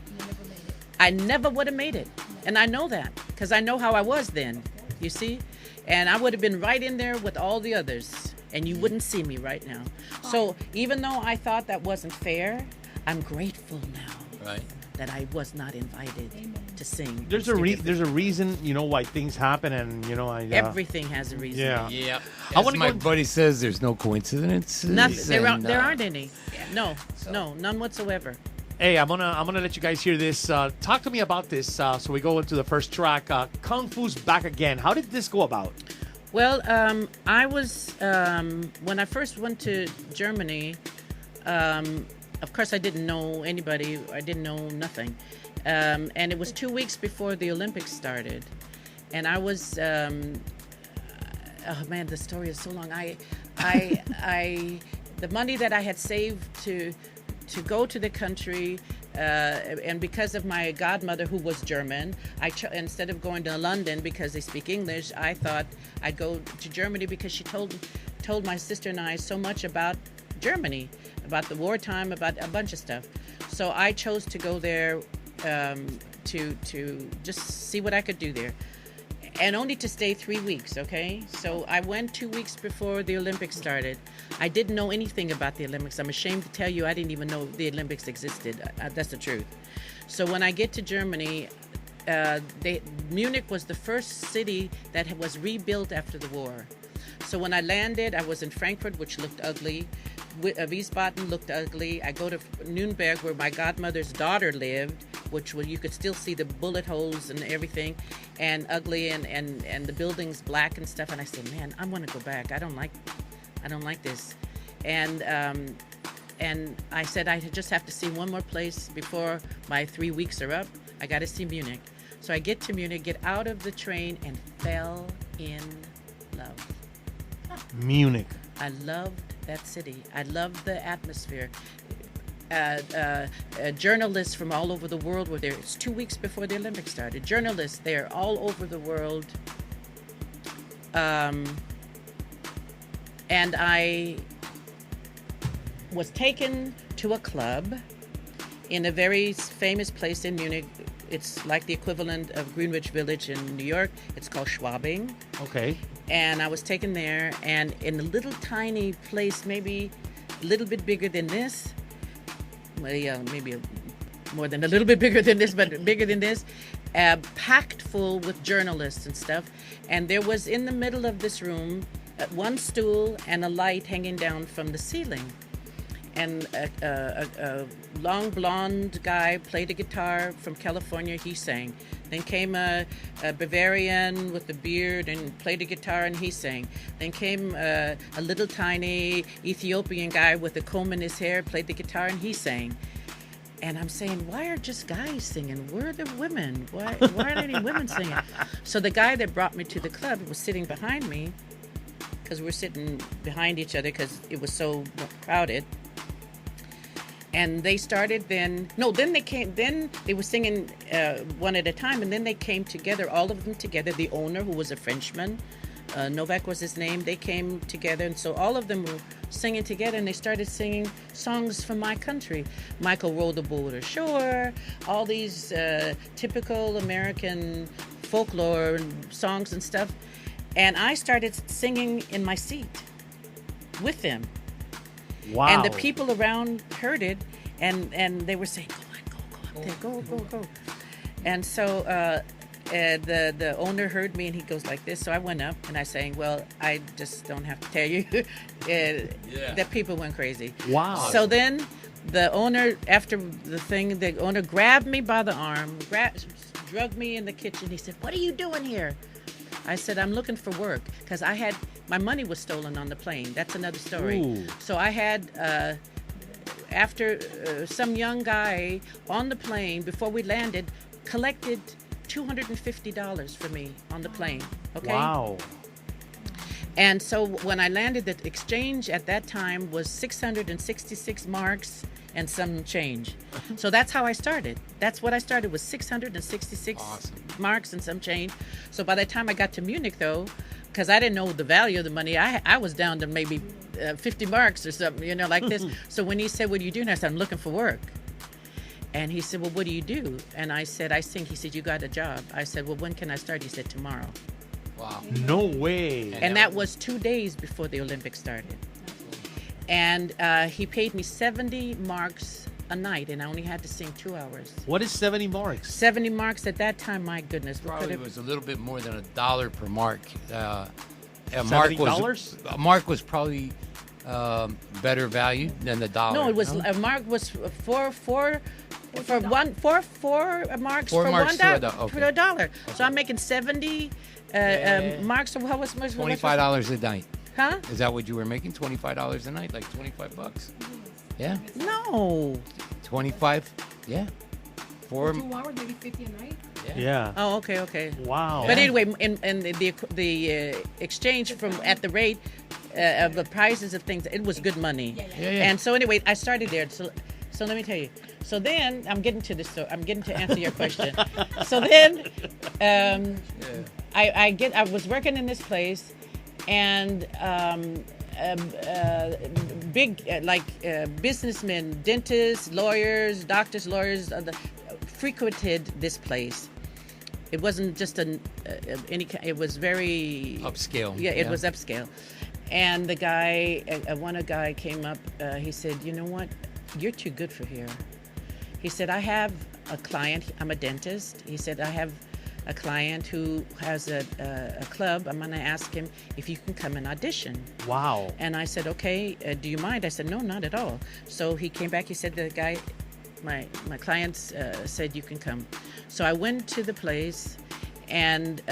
you never made it. I never would have made it. And I know that because I know how I was then, you see? And I would have been right in there with all the others, and you wouldn't see me right now. So even though I thought that wasn't fair, I'm grateful now that I was not invited to sing. There's a reason, you know, why things happen, and you know, everything has a reason. Yeah. Yeah. I As wanna my go- buddy says, there's no coincidences. Nothing. and, There aren't any. No, none whatsoever. Hey, I'm gonna let you guys hear this. Talk to me about this. So we go into the first track. Kung Fu's Back Again. How did this go about? Well, I was when I first went to Germany. Of course, I didn't know anybody. I didn't know nothing, and it was 2 weeks before the Olympics started, and I was. Oh man, the story is so long. The money that I had saved to go to the country, and because of my godmother who was German, instead of going to London because they speak English, I thought I'd go to Germany because she told my sister and I so much about Germany, about the wartime, about a bunch of stuff. So I chose to go there to just see what I could do there. And only to stay 3 weeks, okay? So I went 2 weeks before the Olympics started. I didn't know anything about the Olympics. I'm ashamed to tell you I didn't even know the Olympics existed. That's the truth. So when I get to Germany, Munich was the first city that was rebuilt after the war. So when I landed, I was in Frankfurt, which looked ugly. Wiesbaden looked ugly. I go to Nuremberg, where my godmother's daughter lived, which you could still see the bullet holes and everything, and ugly, and the buildings black and stuff. And I said, man, I want to go back. I don't like this. And I said I just have to see one more place before my 3 weeks are up. I got to see Munich. So I get to Munich, get out of the train, and fell in love. Munich. I loved that city. I loved the atmosphere. Journalists from all over the world were there. It's 2 weeks before the Olympics started. Journalists there all over the world. And I was taken to a club in a very famous place in Munich. It's like the equivalent of Greenwich Village in New York. It's called Schwabing. Okay. And I was taken there, and in a little tiny place, maybe a little bit bigger than this, well, yeah, maybe more than a little bit bigger than this, but bigger than this, packed full with journalists and stuff. And there was in the middle of this room one stool and a light hanging down from the ceiling. And a long blonde guy played a guitar from California. He sang. Then came a Bavarian with a beard and played a guitar, and he sang. Then came a little tiny Ethiopian guy with a comb in his hair, played the guitar, and he sang. And I'm saying, why are just guys singing? Where are the women? Why aren't any women singing? So the guy that brought me to the club was sitting behind me, because we're sitting behind each other because it was so crowded. And they started then they were singing one at a time, and then they came together, all of them together. The owner, who was a Frenchman, Novak was his name, they came together, and so all of them were singing together, and they started singing songs from my country. Michael Row the Boat Ashore, all these typical American folklore songs and stuff. And I started singing in my seat with them. Wow. And the people around heard it, and they were saying, go up there, go. And so the owner heard me, and he goes like this. So I went up, and I sang, well, I just don't have to tell you that people went crazy. Wow. So then the owner, after the thing, the owner grabbed me by the arm, drugged me in the kitchen. He said, what are you doing here? I said, I'm looking for work, because my money was stolen on the plane. That's another story. Ooh. So I had, after some young guy on the plane, before we landed, collected $250 for me on the plane. Okay. Wow. And so when I landed, the exchange at that time was 666 marks and some change. So that's how I started. That's what I started, was 666 marks and some change. So by the time I got to Munich, though, because I didn't know the value of the money, I was down to maybe 50 marks or something, you know, like this. So when he said, "What are you doing?" I said, "I'm looking for work." And he said, "Well, what do you do?" And I said, "I sing." He said, "You got a job?" I said, "Well, when can I start?" He said, "Tomorrow." Wow. No way. And that was 2 days before the Olympics started. And he paid me 70 marks a night, and I only had to sing 2 hours. What is 70 marks? 70 marks at that time, my goodness. Probably was a little bit more than $1 per mark. A $70? A mark was probably better value than the dollar. No, it was a mark was four marks Four for marks for okay. $1. Okay. So I'm making 70 marks. So what was $25 a night. Huh? Is that what you were making? $25 a night, like $25? Yeah. No. 25. Yeah. For 2 hours, maybe 50 a night. Yeah. Oh, okay. Wow. But anyway, in the exchange from at the rate of the prices of things, it was good money. Yeah. And so anyway, I started there. So let me tell you. So then I'm getting to this. So I'm getting to answer your question. So then, I was working in this place, and big businessmen, dentists, lawyers, doctors, lawyers, frequented this place. It wasn't just any. It was very upscale. Yeah, it was upscale. And the guy, one guy came up. He said, "You know what? You're too good for here." He said, "I have a client. I'm a dentist." He said, "I have a client who has a club. I'm going to ask him if you can come and audition." Wow. And I said, "Okay, do you mind?" I said, "No, not at all." So he came back. He said, "The guy, my clients said you can come." So I went to the place, and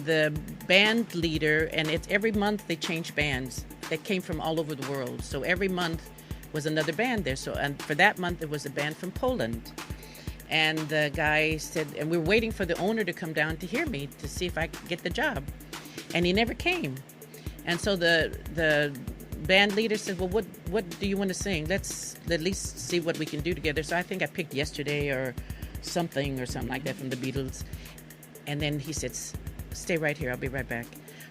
the band leader, and it's every month they change bands that came from all over the world. So every month was another band there. So, and for that month, it was a band from Poland. And the guy said, and we were waiting for the owner to come down to hear me to see if I could get the job. And he never came. And so the band leader said, "Well, what do you want to sing? Let's at least see what we can do together." So I think I picked Yesterday or something like that from the Beatles. And then he said, "Stay right here. I'll be right back."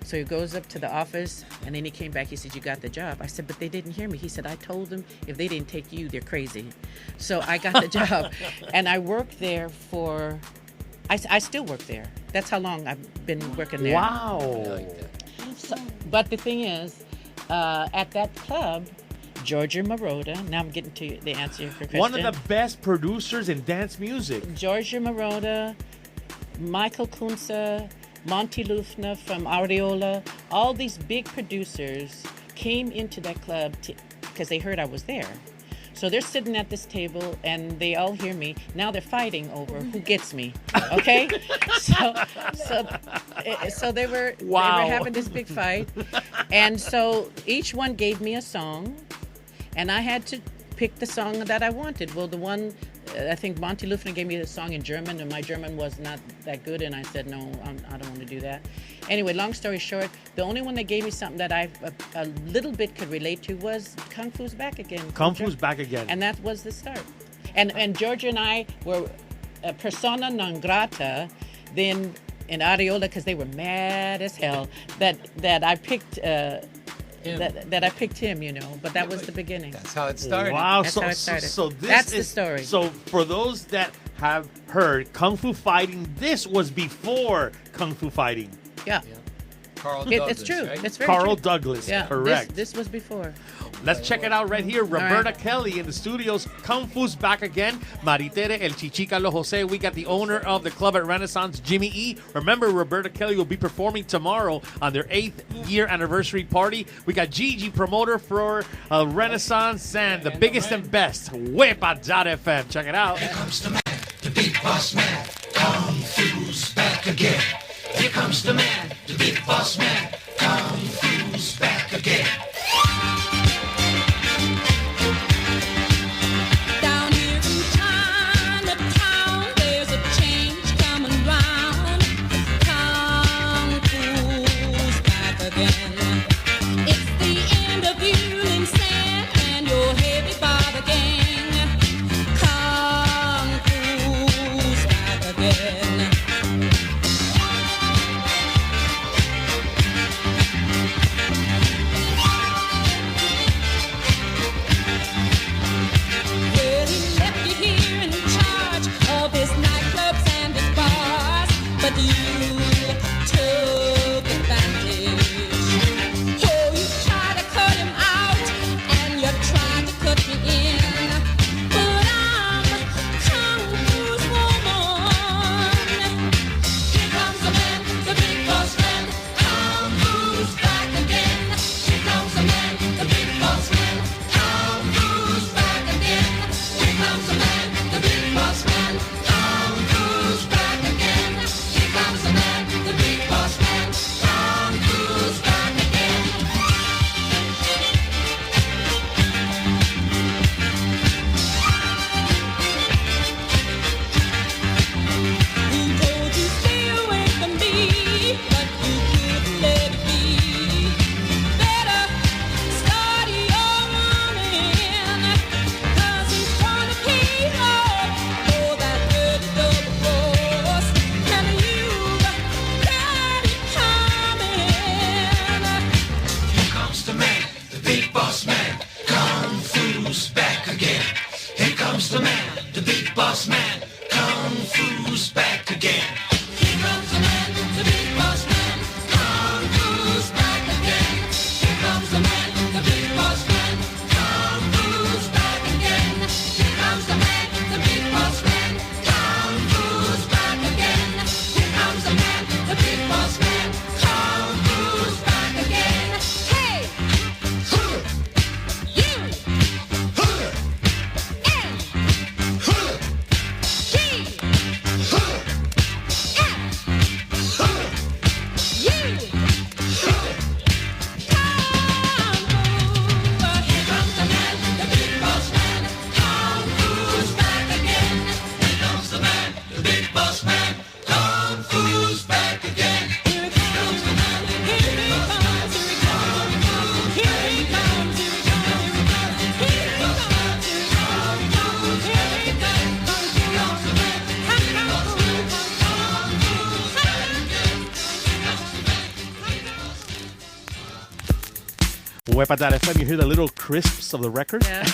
So he goes up to the office, and then he came back. He said, "You got the job." I said, "But they didn't hear me." He said, "I told them if they didn't take you, they're crazy." So I got the job, and I worked there for. I still work there. That's how long I've been working there. Wow. So, but the thing is, at that club, Giorgio Moroder. Now I'm getting to the answer to your question. One of the best producers in dance music. Giorgio Moroder, Michael Kunze, Monty Lufner from Areola, all these big producers came into that club because they heard I was there. So they're sitting at this table and they all hear me. Now they're fighting over who gets me. Okay? so they were having this big fight. And so each one gave me a song, and I had to pick the song that I wanted. Well, the one I think Monty Lufner gave me the song in German, and my German was not that good, and I said, "No, I don't want to do that." Anyway, long story short, the only one that gave me something that I a little bit could relate to was Kung Fu's Back Again. Kung Fu's Back Again. And that was the start. And Georgia and I were persona non grata then in Areola because they were mad as hell that I picked that I picked him, you know. But that was the beginning. That's how it started. Wow. That's how it started. So this That's is the story. So for those that have heard Kung Fu Fighting, this was before Kung Fu Fighting. Yeah. Carl Douglas, It's true. right? It's very Carl true. Douglas, Yeah, correct. This was before. Let's check it out right here. Roberta right. Kelly in the studios. Kung Fu's Back Again. Maritere, El Chichica, Lo Jose. We got the owner of the club at Renaissance, Jimmy E. Remember, Roberta Kelly will be performing tomorrow on their 8th year anniversary party. We got Gigi, promoter for Renaissance, and the biggest and best, Wepa.fm. Check it out. Here comes the man, the big boss man. Kung Fu's back again. Here comes the man, the big boss man. Kung Fu's back again. Down here in Chinatown, there's a change coming comes the man, the big boss man. Kung Fu's back again. Here comes the man, the big boss man. Kung Fu's back again. Here comes the man, the big boss man. Kung Fu's back again. Here comes the man, the big boss man. Kung Fu's back again. Here comes the man, the big boss man. Kung Fu's back again. Hey! You! Wepa.fm, you hear the little crisps of the record? Yeah.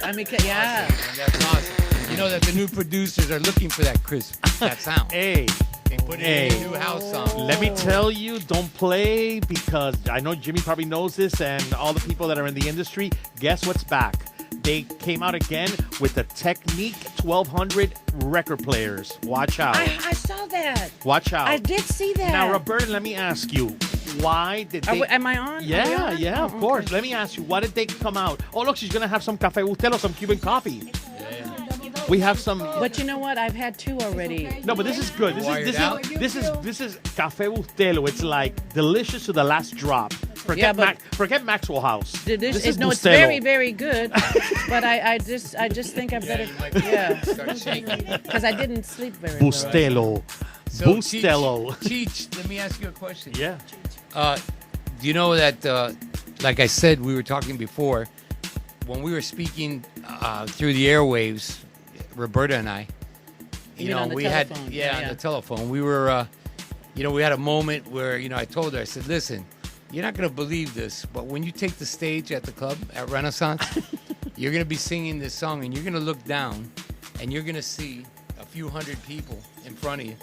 I mean, yeah. That's awesome. You know that the new producers are looking for that sound. Hey, They put it in a new house song. let me tell you, don't play, because I know Jimmy probably knows this, and all the people that are in the industry, guess what's back? They came out again with the Technique 1200 record players. Watch out. I saw that. Watch out. I did see that. Now, Roberta, let me ask you, why did they... Am I on? Yeah, Are we on? yeah, of Oh, course. okay. Let me ask you, why did they come out? Oh, look, she's going to have some Café Bustelo, some Cuban coffee. We have some... But you know what? I've had two already. No, but this is good. Wired out? This is Café Bustelo. It's like delicious to the last drop. Yeah, Forget but- forget Maxwell House. This is no, it's Bustelo. very, very good. But I just think I better, yeah, Start shaking. because I didn't sleep very well. Bustelo. So, Bustelo. Cheech, let me ask you a question. Yeah. Do you know that, like I said, we were talking before, when we were speaking through the airwaves, Roberta and I, You mean on the we telephone? had, Yeah, on yeah. the telephone. We were, we had a moment where, I told her, I said, listen, you're not going to believe this, but when you take the stage at the club at Renaissance, you're going to be singing this song, and you're going to look down, and you're going to see a few hundred people in front of you,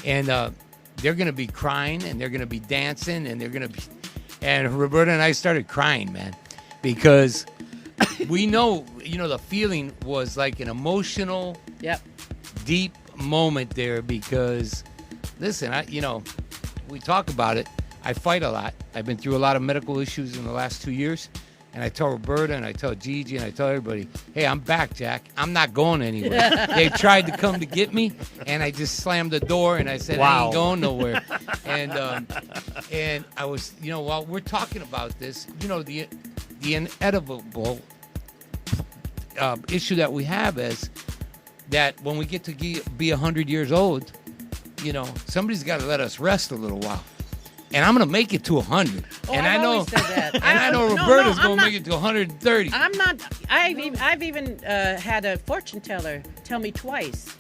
and they're going to be crying, and they're going to be dancing, and they're going to be... And Roberta and I started crying, man, because we know, the feeling was like an emotional, Yep. deep moment there because, listen, we talk about it. I fight a lot. I've been through a lot of medical issues in the last 2 years. And I tell Roberta and I tell Gigi and I tell everybody, hey, I'm back, Jack. I'm not going anywhere. They tried to come to get me, and I just slammed the door and I said, I Wow. ain't going nowhere. And I was, while we're talking about this, the inevitable issue that we have is that when we get to be 100 years old, somebody's got to let us rest a little while. And I'm going to make it to 100. Oh, and I've I know always said that. and I know No, Roberta's I'm going to not- make it to 130. I'm not. I've even had a fortune teller tell me twice,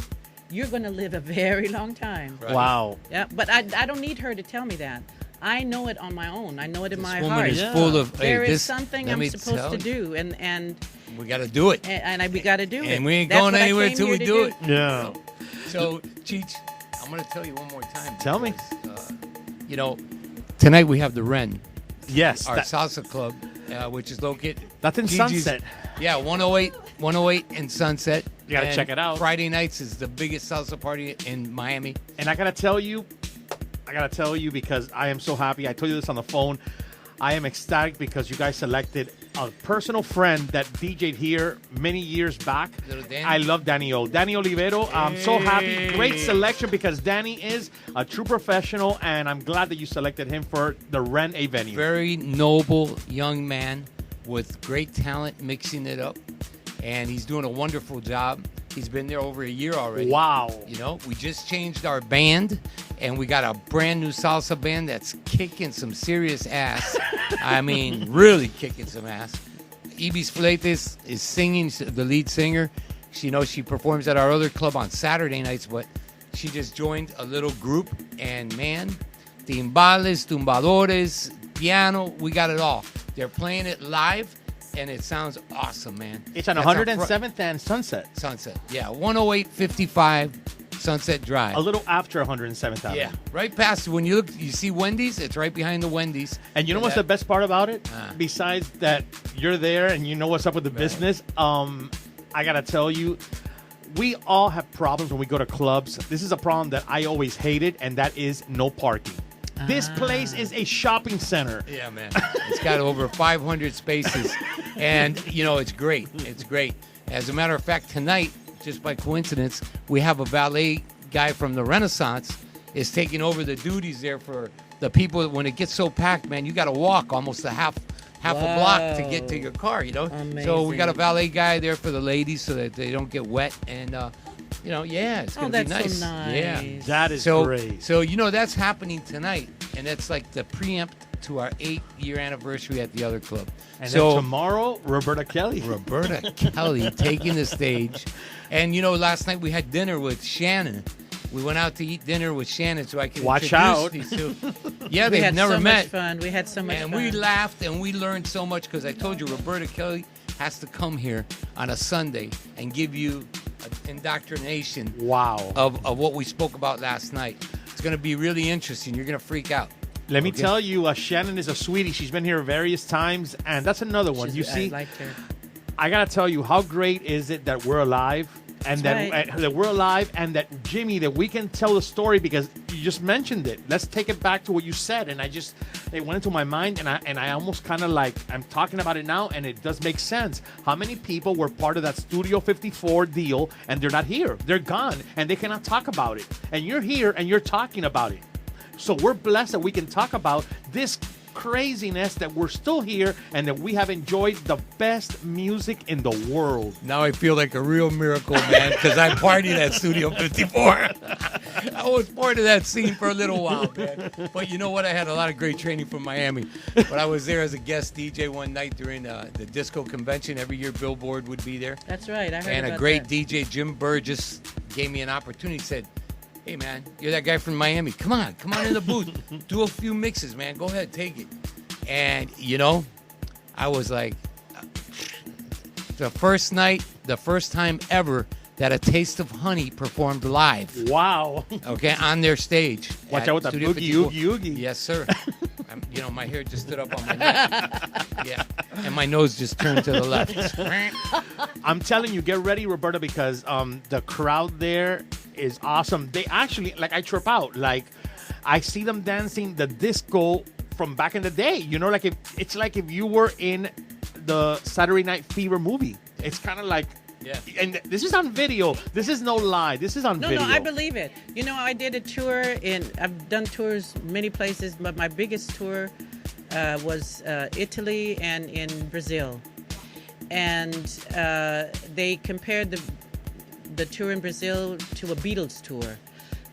"You're going to live a very long time." Right. Wow. Yeah, but I don't need her to tell me that. I know it on my own. I know it in This my woman heart. is Yeah. full of, hey, There is this, something let I'm me supposed tell to you, do, and we got to do it. we got to do it. And we ain't That's going what I anywhere came till here we to do it. Yeah. So, Cheech, I'm going to tell you one more time. Tell me. Because, tonight we have the Ren, Yes. our that- salsa club, which is located. That's in Gigi's- Sunset. Yeah, 108 in Sunset. You gotta And check it out. Friday nights is the biggest salsa party in Miami. And I gotta tell you because I am so happy. I told you this on the phone. I am ecstatic because you guys selected a personal friend that DJ'd here many years back. Little Danny? I love Danny O. Danny Olivero. I'm so happy. Great selection because Danny is a true professional, and I'm glad that you selected him for the Ren A venue. Very noble young man with great talent mixing it up. And he's doing a wonderful job. He's been there over a year already. Wow. We just changed our band, and we got a brand new salsa band that's kicking some serious ass. I mean, really kicking some ass. Ibis Fleites is singing, the lead singer. She performs at our other club on Saturday nights, but she just joined a little group, and man, timbales, tumbadores, piano, we got it all. They're playing it live, and it sounds awesome, man. It's on That's our 107th and Sunset. Sunset. Yeah, 10855 Sunset Drive. A little after 107th Avenue. Yeah, right past when you look, you see Wendy's. It's right behind the Wendy's. And you know what's the best part about it? Besides that, you're there and you know what's up with the business. I gotta tell you, we all have problems when we go to clubs. This is a problem that I always hated, and that is no parking. This place is a shopping center. Yeah, man. It's got over 500 spaces, and you know it's great. It's great. As a matter of fact, tonight, just by coincidence, we have a valet guy from the Renaissance is taking over the duties there for the people. When it gets so packed, man, you got to walk almost a half a block to get to your car. You know, so we got a valet guy there for the ladies so that they don't get wet and. You know, yeah, it's gonna be nice. So nice. Yeah, that is great. So you know that's happening tonight, and that's like the preempt to our 8-year anniversary at the other club. And so then tomorrow, Roberta Kelly. Roberta Kelly taking the stage, and you know, last night we had dinner with Shannon. We went out to eat dinner with Shannon, so I could watch introduce out. These two. Yeah, we they've had never so met. Much fun. We had so much and fun. we laughed and we learned so much because I told you Roberta Kelly has to come here on a Sunday and give you an indoctrination of what we spoke about last night. It's going to be really interesting. You're going to freak out. Let me tell you, Shannon is a sweetie. She's been here various times, and that's another one. I liked her. I got to tell you, how great is it that we're alive? And that we're alive, and that Jimmy, that we can tell the story because you just mentioned it. Let's take it back to what you said, and it went into my mind, and I almost kind of like I'm talking about it now, and it does make sense. How many people were part of that Studio 54 deal, and they're not here? They're gone, and they cannot talk about it. And you're here, and you're talking about it. So we're blessed that we can talk about this craziness, that we're still here and that we have enjoyed the best music in the world. Now I feel like a real miracle, man, because I partied at Studio 54. I was part of that scene for a little while, man. But you know what? I had a lot of great training from Miami. But I was there as a guest DJ one night during the disco convention. Every year Billboard would be there. That's right. I heard and about a great that. DJ, Jim Burgess, gave me an opportunity. He said, hey, man, you're that guy from Miami. Come on in the booth. Do a few mixes, man. Go ahead, take it. And, you know, I was like, the first time ever that A Taste of Honey performed live. Wow. Okay, on their stage. Watch out with that boogie, oogie, oogie. Yes, sir. You know, my hair just stood up on my neck. Yeah, and my nose just turned to the left. I'm telling you, get ready, Roberta, because the crowd there is awesome. They actually, like, I trip out. Like, I see them dancing the disco from back in the day. You know, like it's like if you were in the Saturday Night Fever movie. It's kind of like, yeah. And this is on video. This is no lie. This is on video. No, I believe it. You know, I did a tour I've done tours many places, but my biggest tour was Italy and in Brazil. And they compared the tour in Brazil to a Beatles tour.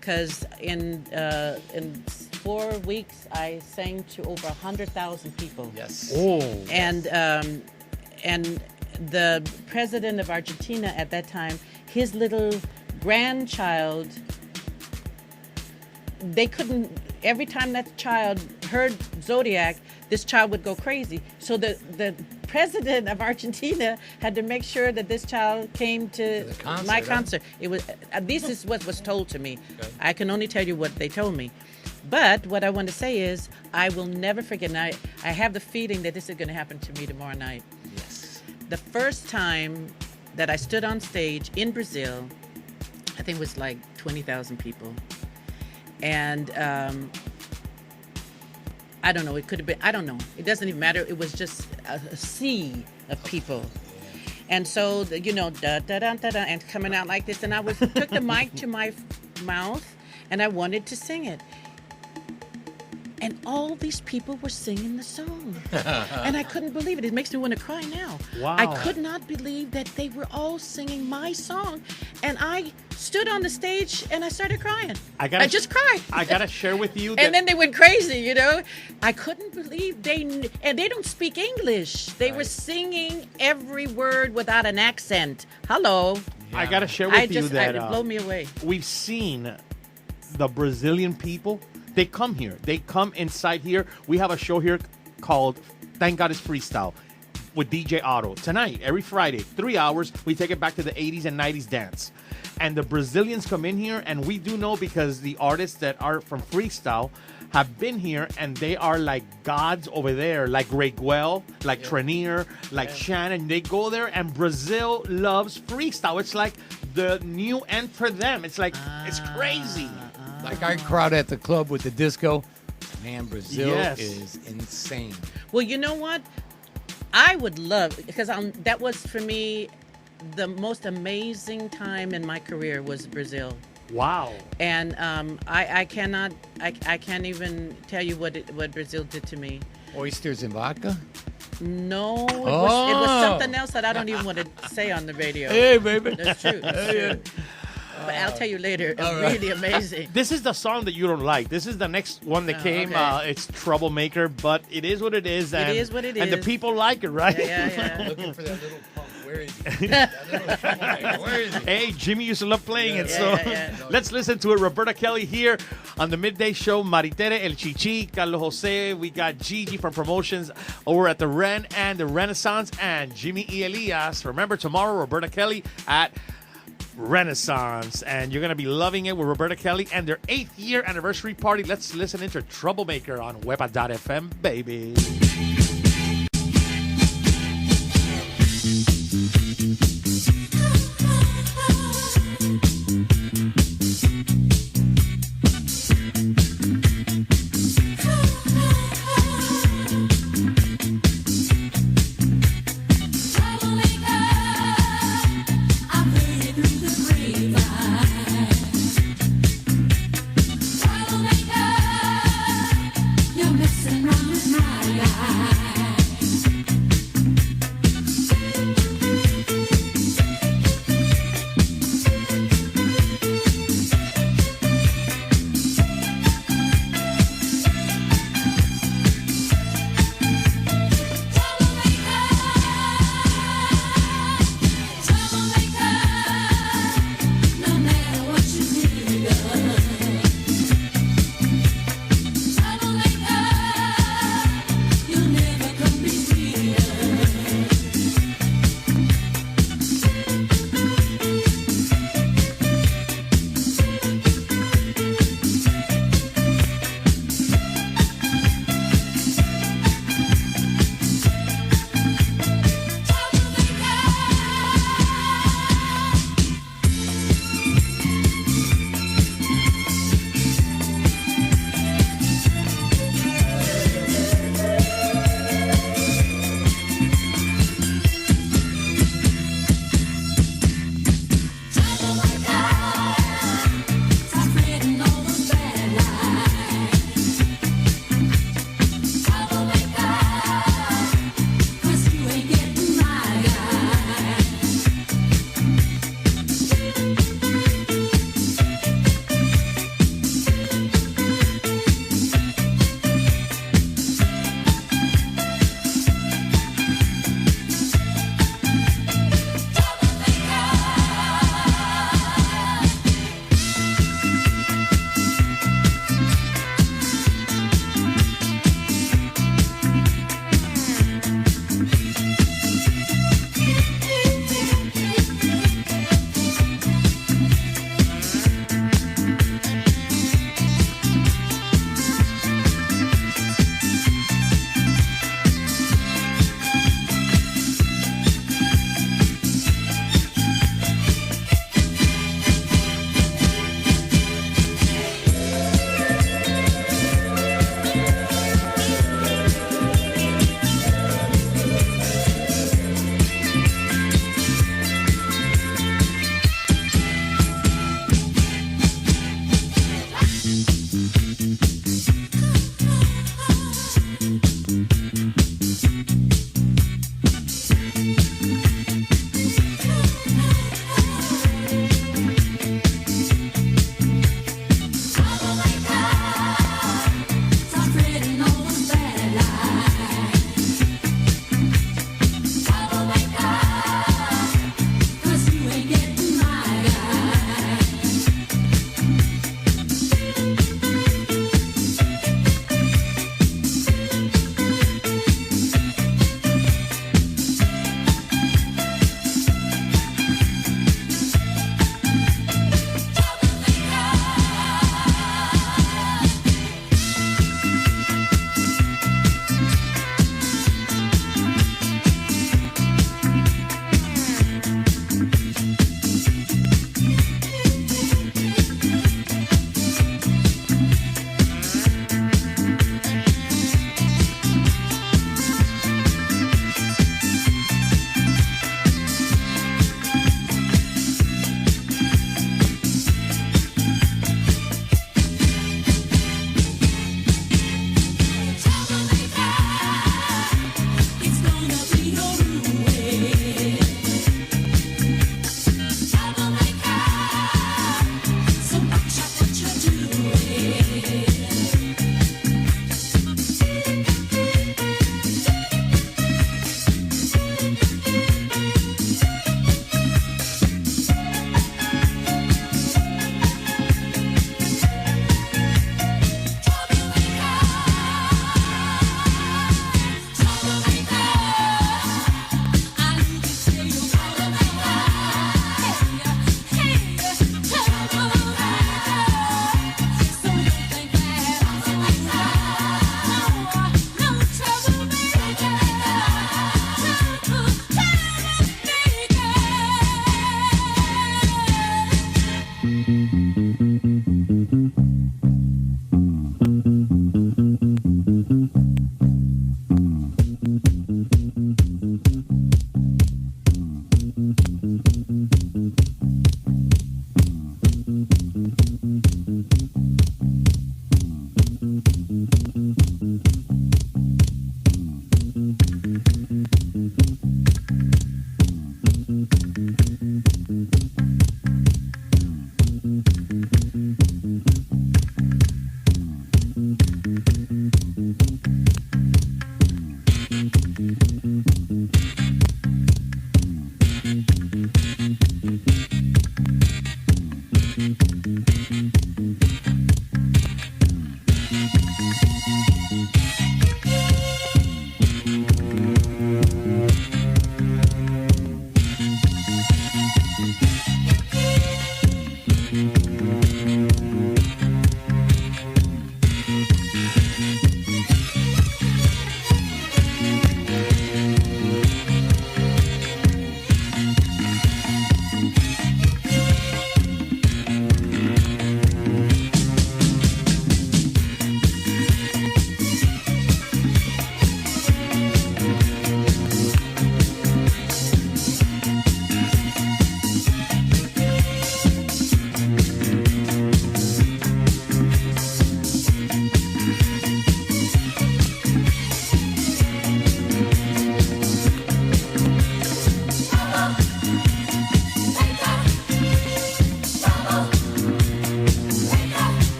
Because in 4 weeks, I sang to over 100,000 people. Yes. Oh. And the president of Argentina at that time, his little grandchild, they couldn't. Every time that child heard Zodiac, this child would go crazy. So the president of Argentina had to make sure that this child came to my concert. It was this is what was told to me. Okay. I can only tell you what they told me. But what I want to say is, I will never forget. And I have the feeling that this is going to happen to me tomorrow night. Yes. The first time that I stood on stage in Brazil, I think it was like 20,000 people. And I don't know. It could have been. I don't know. It doesn't even matter. It was just a sea of people. And so, you know, da da da da da, and coming out like this. And I took the mic to my mouth, and I wanted to sing it. And all these people were singing the song. And I couldn't believe it. It makes me want to cry now. Wow. I could not believe that they were all singing my song. And I stood on the stage and I started crying. I just cried. I got to share with you that... And then they went crazy, you know. I couldn't believe they don't speak English. They were singing every word without an accent. Hello. Yeah. I got to share with you that... It blew me away. We've seen the Brazilian people. They come here. They come inside here. We have a show here called Thank God It's Freestyle. with DJ Otto. Tonight, every Friday, 3 hours, we take it back to the 80s and 90s dance. And the Brazilians come in here, and we do know because the artists that are from freestyle have been here, and they are like gods over there, like Raquel, like Trenier, like Shannon. They go there, and Brazil loves freestyle. It's like the new end for them. It's like, it's crazy. Like our crowd at the club with the disco. Man, Brazil Yes. is insane. Well, you know what? I would love, because that was for me the most amazing time in my career was Brazil. Wow. And I can't even tell you what Brazil did to me. Oysters and vodka? No, it was something else that I don't even want to say on the radio. Hey, baby. That's true. That's true. But I'll tell you later. It's really amazing. This is the song that you don't like. This is the next one that came. okay. It's Troublemaker, but it is what it is. And, is what it And the is. people like it, right? Yeah. Looking for that little punk. Where is he? That little troublemaker. Where is he? Hey, Jimmy used to love playing it, Yeah, so yeah. let's listen to it. Roberta Kelly here on the Midday Show. Maritere, El Chichi, Carlos Jose. We got Gigi from Promotions over at the Ren and the Renaissance, and Jimmy E. Elias. Remember, tomorrow, Roberta Kelly at Renaissance, and you're going to be loving it with Roberta Kelly and their 8th year anniversary party. Let's listen into Troublemaker on Wepa.fm, baby. You're messing around with my guy.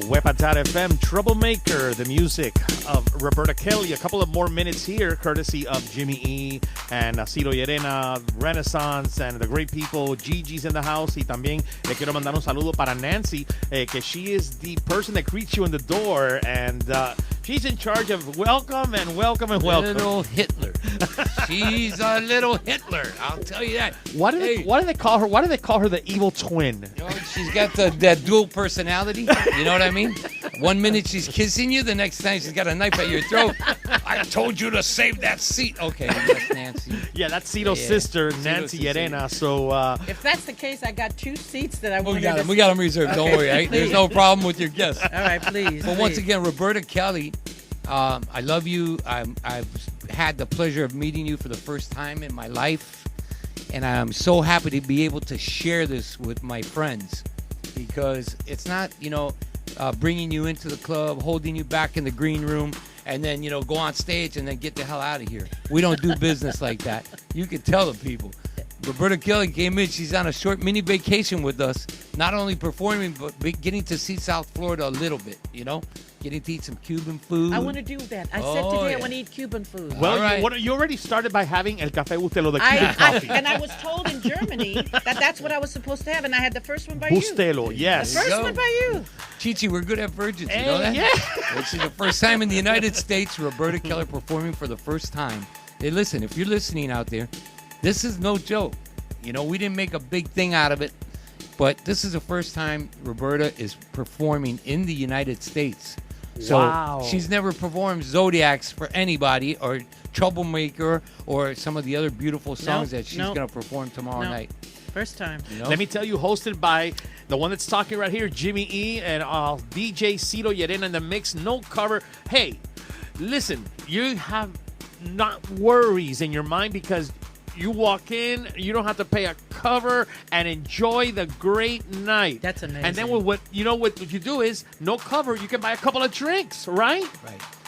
Wepa.fm, Troublemaker, the music of Roberta Kelly. A couple of more minutes here, courtesy of Jimmy E. and Ciro Llerena, Renaissance, and the great people. Gigi's in the house. Y también le quiero mandar un saludo para Nancy, que she is the person that greets you in the door, and she's in charge of welcome and welcome and welcome. Little Hitler. She's a little Hitler. I'll tell you that. Why do they call her? Why do they call her the evil twin? You know, she's got that dual personality. You know what I mean? One minute she's kissing you, the next time she's got a knife at your throat. I told you to save that seat. Okay, that's Nancy. Yeah, that's Ciro's sister, Nancy Llerena. So if that's the case, I got 2 seats that I want to. We got them reserved. Okay, don't worry. Right? There's no problem with your guests. All right, please. But once again, Roberta Kelly, I love you. I've had the pleasure of meeting you for the first time in my life, and I'm so happy to be able to share this with my friends, because it's not, bringing you into the club, holding you back in the green room, and then, go on stage and then get the hell out of here. We don't do business like that. You can tell the people. Roberta Kelly came in. She's on a short mini vacation with us, not only performing, but getting to see South Florida a little bit, getting to eat some Cuban food. I want to do that. I said today I want to eat Cuban food. Well, right. you already started by having el café Bustelo, the Cuban coffee. And I was told in Germany that's what I was supposed to have, and I had the first one by you. Bustelo, yes. The first one by you. Chichi, we're good at virgins, you know that? Yeah. This is the first time in the United States, Roberta Kelly performing for the first time. Hey, listen, if you're listening out there, this is no joke. We didn't make a big thing out of it, but this is the first time Roberta is performing in the United States. So wow. She's never performed Zodiacs for anybody, or Troublemaker, or some of the other beautiful songs that she's going to perform tomorrow night. First time. Let me tell you, hosted by the one that's talking right here, Jimmy E. and DJ Ciro Llerena in the mix, no cover. Hey, listen, you have not worries in your mind, because you walk in, you don't have to pay a cover, and enjoy the great night. That's amazing. And then what you do is, no cover, you can buy a couple of drinks, right?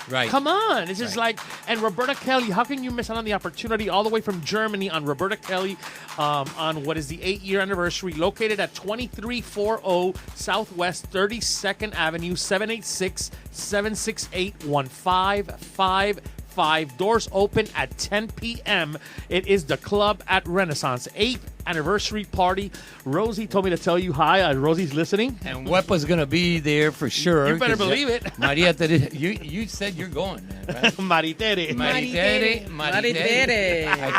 Right. Come on. It's just like, and Roberta Kelly, how can you miss out on the opportunity all the way from Germany on Roberta Kelly on what is the 8-year anniversary, located at 2340 Southwest 32nd Avenue, 786-768-1555. Doors open at 10 p.m. It is the club at Renaissance, 8th anniversary party. Rosie told me to tell you hi. Rosie's listening. And Wepa's going to be there for sure. You better believe it. Maria, you said you're going, man, right? Maritere. Maritere.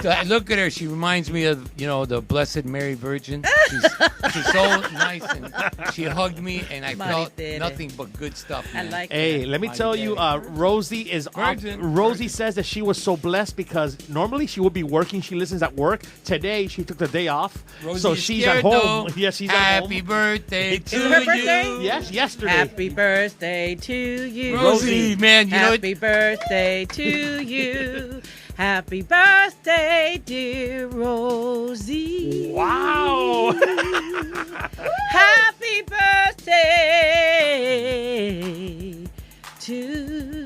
I look at her. She reminds me of, the Blessed Mary Virgin. She's so nice, and she hugged me, and I felt nothing but good stuff, man. I like Hey, let me tell you, Rosie is Rosie says that she was so blessed because normally she would be working. She listens at work. Today she took the day off, Rosie so is she's scared, at home. though. Yes, she's at home. Happy birthday to Is it her you. birthday? Yes, yesterday. Happy birthday to you. Rosie, man, Happy birthday to you. Happy birthday, dear Rosie. Wow. Happy birthday to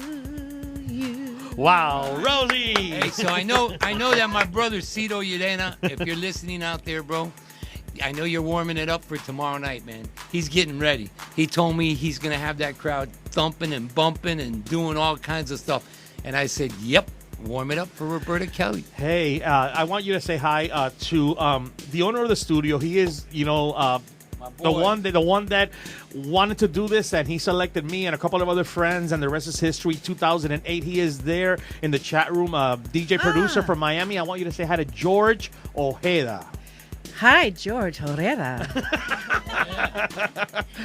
you. Wow, Rosie. Hey, so I know that my brother Cito Yelena, if you're listening out there, bro, I know you're warming it up for tomorrow night, man. He's getting ready. He told me he's gonna have that crowd thumping and bumping and doing all kinds of stuff. And I said, yep, warm it up for Roberta Kelly. Hey, I want you to say hi to the owner of the studio. He is, the one that wanted to do this, and he selected me and a couple of other friends, and the rest is history. 2008, he is there in the chat room. DJ producer from Miami. I want you to say hi to George Ojeda. Hi, George Herrera.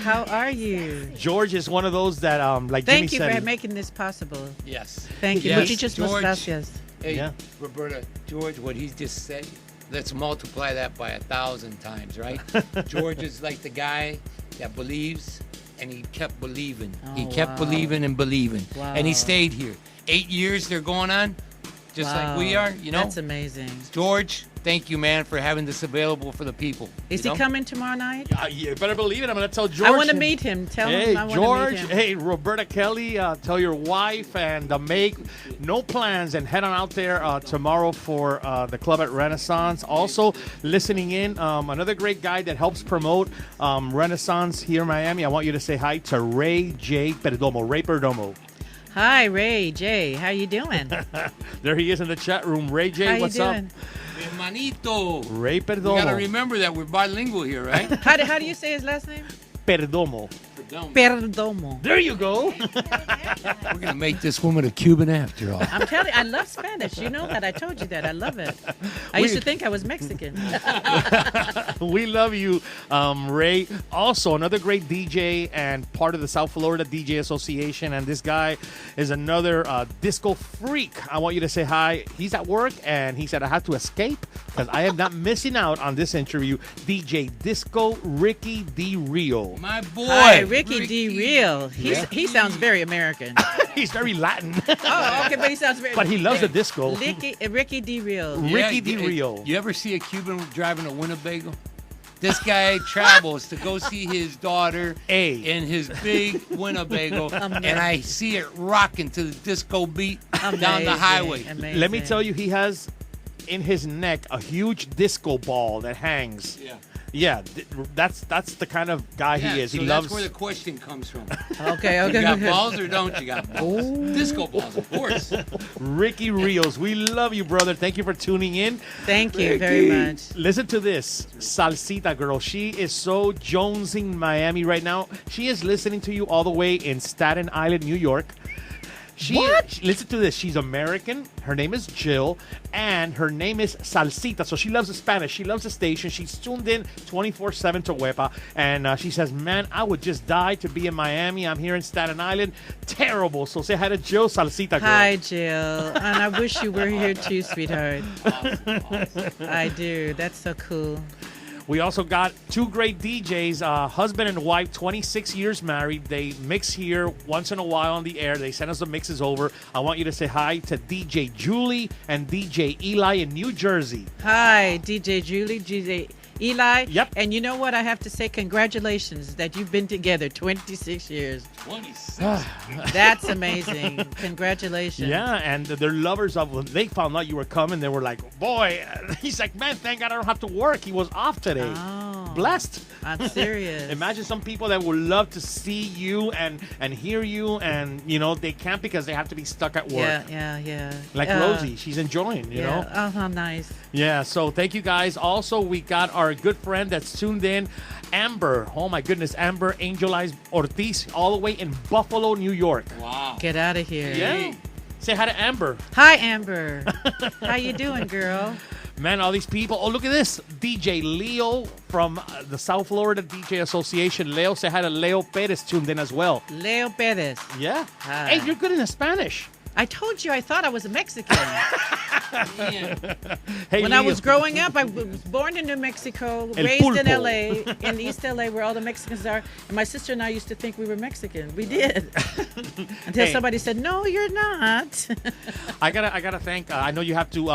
How are you? George is one of those that, like Thank Jimmy you said, for making this possible. Yes. Thank you. Yes, Muchísimas George. gracias. Hey, Yeah. Roberta, George, what he just said, let's multiply that by 1,000 times, right? George is like the guy that believes, and he kept believing. He kept believing and believing. Wow. And he stayed here. 8 years they're going on, just like we are, That's amazing. George, thank you, man, for having this available for the people. Is he coming tomorrow night? you better believe it. I'm going to tell George. I want to meet him. Tell Hey, him I want to George. meet him. Hey, Roberta Kelly, tell your wife and make no plans and head on out there tomorrow for the club at Renaissance. Also, listening in, another great guy that helps promote Renaissance here in Miami. I want you to say hi to Ray J. Perdomo. Ray Perdomo. Hi, Ray J. How you doing? There he is in the chat room. Ray J, How you what's doing? up? Hermanito. Ray You got to Perdomo. remember that we're bilingual here, right? How do you say his last name? Perdomo. Perdomo. There you go. We're going to make this woman a Cuban after all. I'm telling you, I love Spanish. You know that. I told you that. I love it. I used to think I was Mexican. We love you, Ray. Also, another great DJ and part of the South Florida DJ Association. And this guy is another disco freak. I want you to say hi. He's at work, and he said, I have to escape because I am not missing out on this interview. DJ Disco Ricky D. Rio. My boy. Hi, Ricky D. Real. He sounds very American. He's very Latin. Oh, okay, but he sounds very. But he loves the disco. Ricky D. Real. Ricky D. Rio. You ever see a Cuban driving a Winnebago? This guy travels to go see his daughter in his big Winnebago, and I see it rocking to the disco beat down the highway. Amazing. Let me tell you, he has in his neck a huge disco ball that hangs. Yeah, that's the kind of guy he is. So He loves. that's where the question comes from. Okay. You got balls or don't you got balls? Disco balls, of course. Ricky Rios, we love you, brother. Thank you for tuning in. Thank you very much. Listen to this, Salsita girl. She is so jonesing Miami right now. She is listening to you all the way in Staten Island, New York. Listen to this. She's American. Her name is Jill, and her name is Salsita. So she loves the Spanish. She loves the station. She's tuned in 24/7 to Wepa, and she says, "Man, I would just die to be in Miami. I'm here in Staten Island. Terrible." So say hi to Jill, Salsita girl. Hi, Jill. And I wish you were here too, sweetheart. I do. That's so cool. We also got two great DJs, husband and wife, 26 years married. They mix here once in a while on the air. They send us the mixes over. I want you to say hi to DJ Julie and DJ Eli in New Jersey. Hi, DJ Julie, DJ Eli. Yep. And you know what? I have to say congratulations that you've been together 26 years. 26. That's amazing. Congratulations. Yeah, and they're lovers of when they found out you were coming. They were like, boy, he's like, man, thank God I don't have to work. He was off today. Oh. blessed. I'm serious. Imagine some people that would love to see you and hear you, and they can't because they have to be stuck at work. Yeah. Like Rosie, she's enjoying, you know. Oh, how nice. Yeah, so thank you guys. Also, we got our good friend that's tuned in, Amber. Oh my goodness, Amber Angel Eyes Ortiz, all the way in Buffalo, New York. Wow. Get out of here. Yeah. Say hi to Amber. Hi, Amber. How you doing, girl? Man, all these people. Oh, look at this. DJ Leo from the South Florida DJ Association. Leo, say hi to Leo Perez, tuned in as well. Leo Perez. Yeah. Hi. Hey, you're good in the Spanish. I told you I thought I was a Mexican. Hey, When Leo. I was growing up, I was born in New Mexico, El raised in pulpo. LA, in East LA, where all the Mexicans are. And my sister and I used to think we were Mexican. We did. Until Hey. somebody said, "No, you're not." I gotta thank. I know you have to,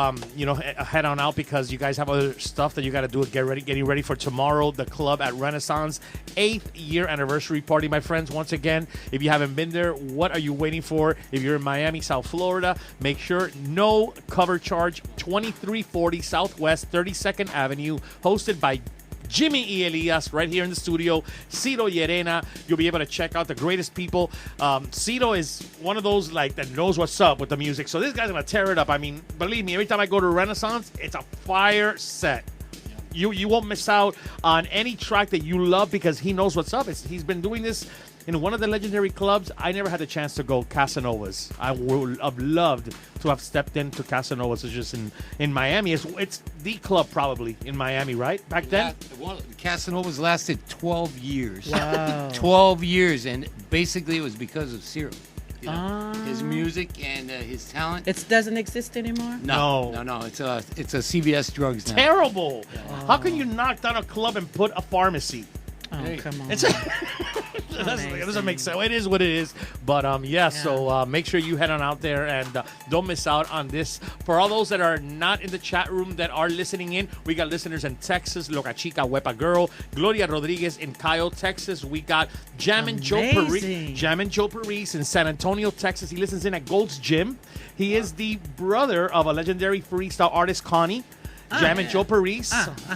head on out because you guys have other stuff that you gotta do. Getting ready for tomorrow. The club at Renaissance 8th year anniversary party, my friends. Once again, if you haven't been there, what are you waiting for? If you're in Miami, South Florida, make sure no cover charge. 2340 Southwest 32nd Avenue, hosted by Jimmy y Elias right here in the studio. Cito Llerena. You'll be able to check out the greatest people. Cito is one of those that knows what's up with the music. So this guy's gonna tear it up. I mean, believe me, every time I go to Renaissance, it's a fire set. You won't miss out on any track that you love because he knows what's up. He's been doing this in one of the legendary clubs. I never had the chance to go, Casanova's. I would have loved to have stepped into Casanova's. It's just in Miami. It's the club probably in Miami, right? Back then? Casanova's lasted 12 years. Wow. 12 years, and basically it was because of Cyril. His music and his talent. It doesn't exist anymore? No. It's a CVS Drugs now. Terrible. How can you knock down a club and put a pharmacy? Oh, Hey. come on. It doesn't make sense. It is what it is. But so make sure you head on out there and don't miss out on this. For all those that are not in the chat room that are listening in, we got listeners in Texas, Loca Chica, Wepa Girl, Gloria Rodriguez in Kyle, Texas. We got Jammin' Joe Amazing. Paris in San Antonio, Texas. He listens in at Gold's Gym. He is the brother of a legendary freestyle artist, Connie. Jammin' Joe Paris.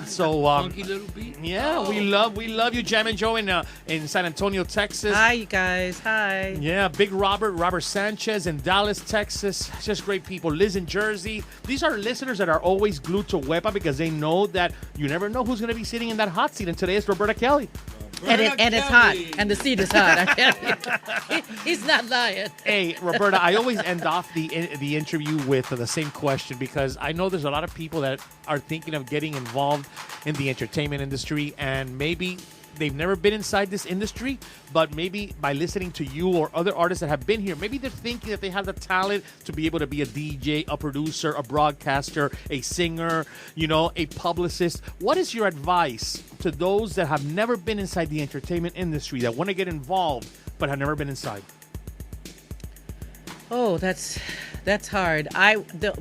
So Funky little beat. yeah, we love you, Jammin' Joe in San Antonio, Texas. Hi, you guys. Hi. Yeah, Big Robert Sanchez in Dallas, Texas. Just great people. Liz in Jersey. These are listeners that are always glued to Wepa because they know that you never know who's going to be sitting in that hot seat. And today is Roberta Kelly. And it's hot. And the seat is hot. I tell you. He's not lying. Hey, Roberta, I always end off the interview with the same question because I know there's a lot of people that are thinking of getting involved in the entertainment industry, and maybe they've never been inside this industry, but maybe by listening to you or other artists that have been here, maybe they're thinking that they have the talent to be able to be a DJ, a producer, a broadcaster, a singer, a publicist. What is your advice to those that have never been inside the entertainment industry, that want to get involved but have never been inside? Oh, that's hard. The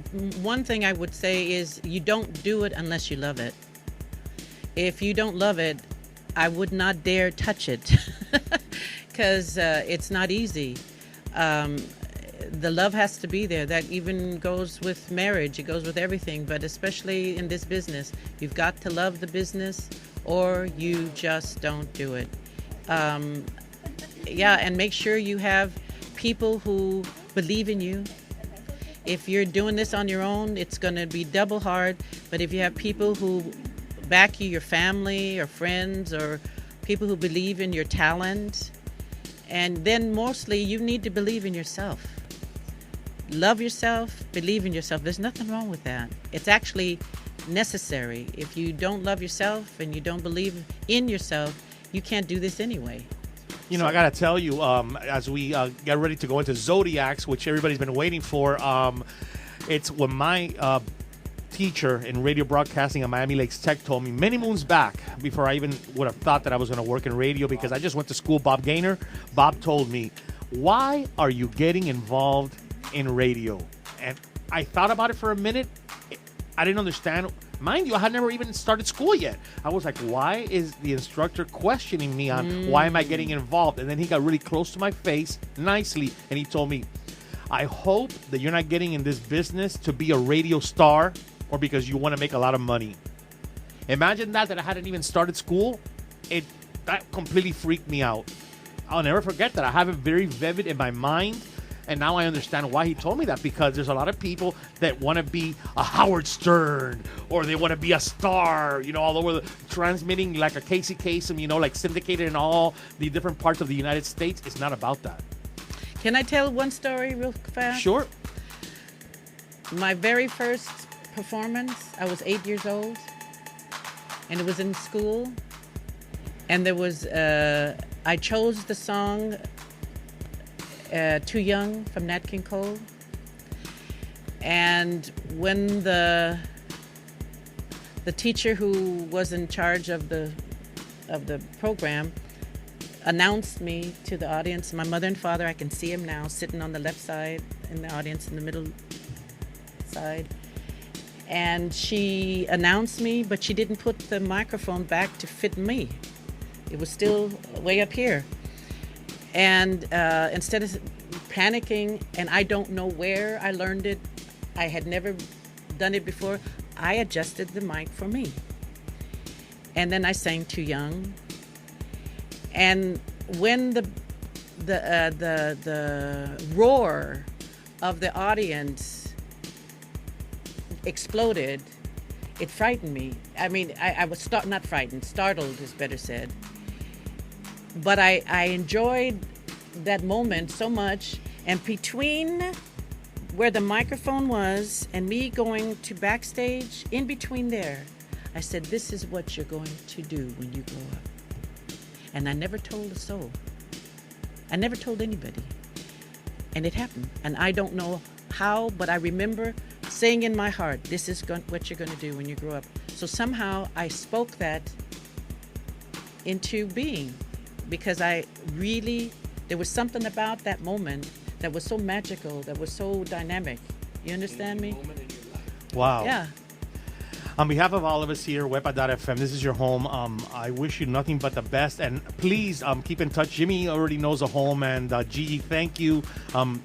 one thing I would say is you don't do it unless you love it. If you don't love it, I would not dare touch it because it's not easy. The love has to be there. That even goes with marriage. It goes with everything, but especially in this business, you've got to love the business or you just don't do it. And make sure you have people who believe in you. If you're doing this on your own, it's going to be double hard. But if you have people who back you, your family or friends or people who believe in your talent, and then mostly you need to believe in yourself. Love yourself, believe in yourself. There's nothing wrong with that. It's actually necessary. If you don't love yourself and you don't believe in yourself, you can't do this anyway. I got to tell you, as we get ready to go into Zodiacs, which everybody's been waiting for, it's when my teacher in radio broadcasting at Miami Lakes Tech told me many moons back, before I even would have thought that I was going to work in radio, because I just went to school, Bob Gaynor. Bob told me, why are you getting involved in radio? And I thought about it for a minute. I didn't understand. Mind you, I had never even started school yet. I was like, why is the instructor questioning me on why am I getting involved? And then he got really close to my face nicely, and he told me, I hope that you're not getting in this business to be a radio star or because you want to make a lot of money. Imagine that I hadn't even started school. That completely freaked me out. I'll never forget that. I have it very vivid in my mind. And now I understand why he told me that, because there's a lot of people that want to be a Howard Stern, or they want to be a star, all over transmitting like a Casey Kasem, like syndicated in all the different parts of the United States. It's not about that. Can I tell one story real fast? Sure. My very first performance, I was 8 years old, and it was in school. And there was, I chose the song Too Young from Nat King Cole. And when the teacher who was in charge of the program announced me to the audience, my mother and father, I can see him now sitting on the left side in the audience, in the middle side. And she announced me, but she didn't put the microphone back to fit me. It was still way up here. And instead of panicking, and I don't know where I learned it, I had never done it before, I adjusted the mic for me. And then I sang Too Young. And when the roar of the audience exploded, it frightened me. I mean, I was not frightened, startled is better said. But I enjoyed that moment so much. And between where the microphone was and me going to backstage, in between there, I said, this is what you're going to do when you grow up. And I never told a soul. I never told anybody. And it happened. And I don't know how, but I remember saying in my heart, this is what you're going to do when you grow up. So somehow I spoke that into being. Because there was something about that moment that was so magical, that was so dynamic. You understand me? Wow. Yeah. On behalf of all of us here, Wepa.fm, this is your home. I wish you nothing but the best. And please keep in touch. Jimmy already knows a home. And Gigi, thank you.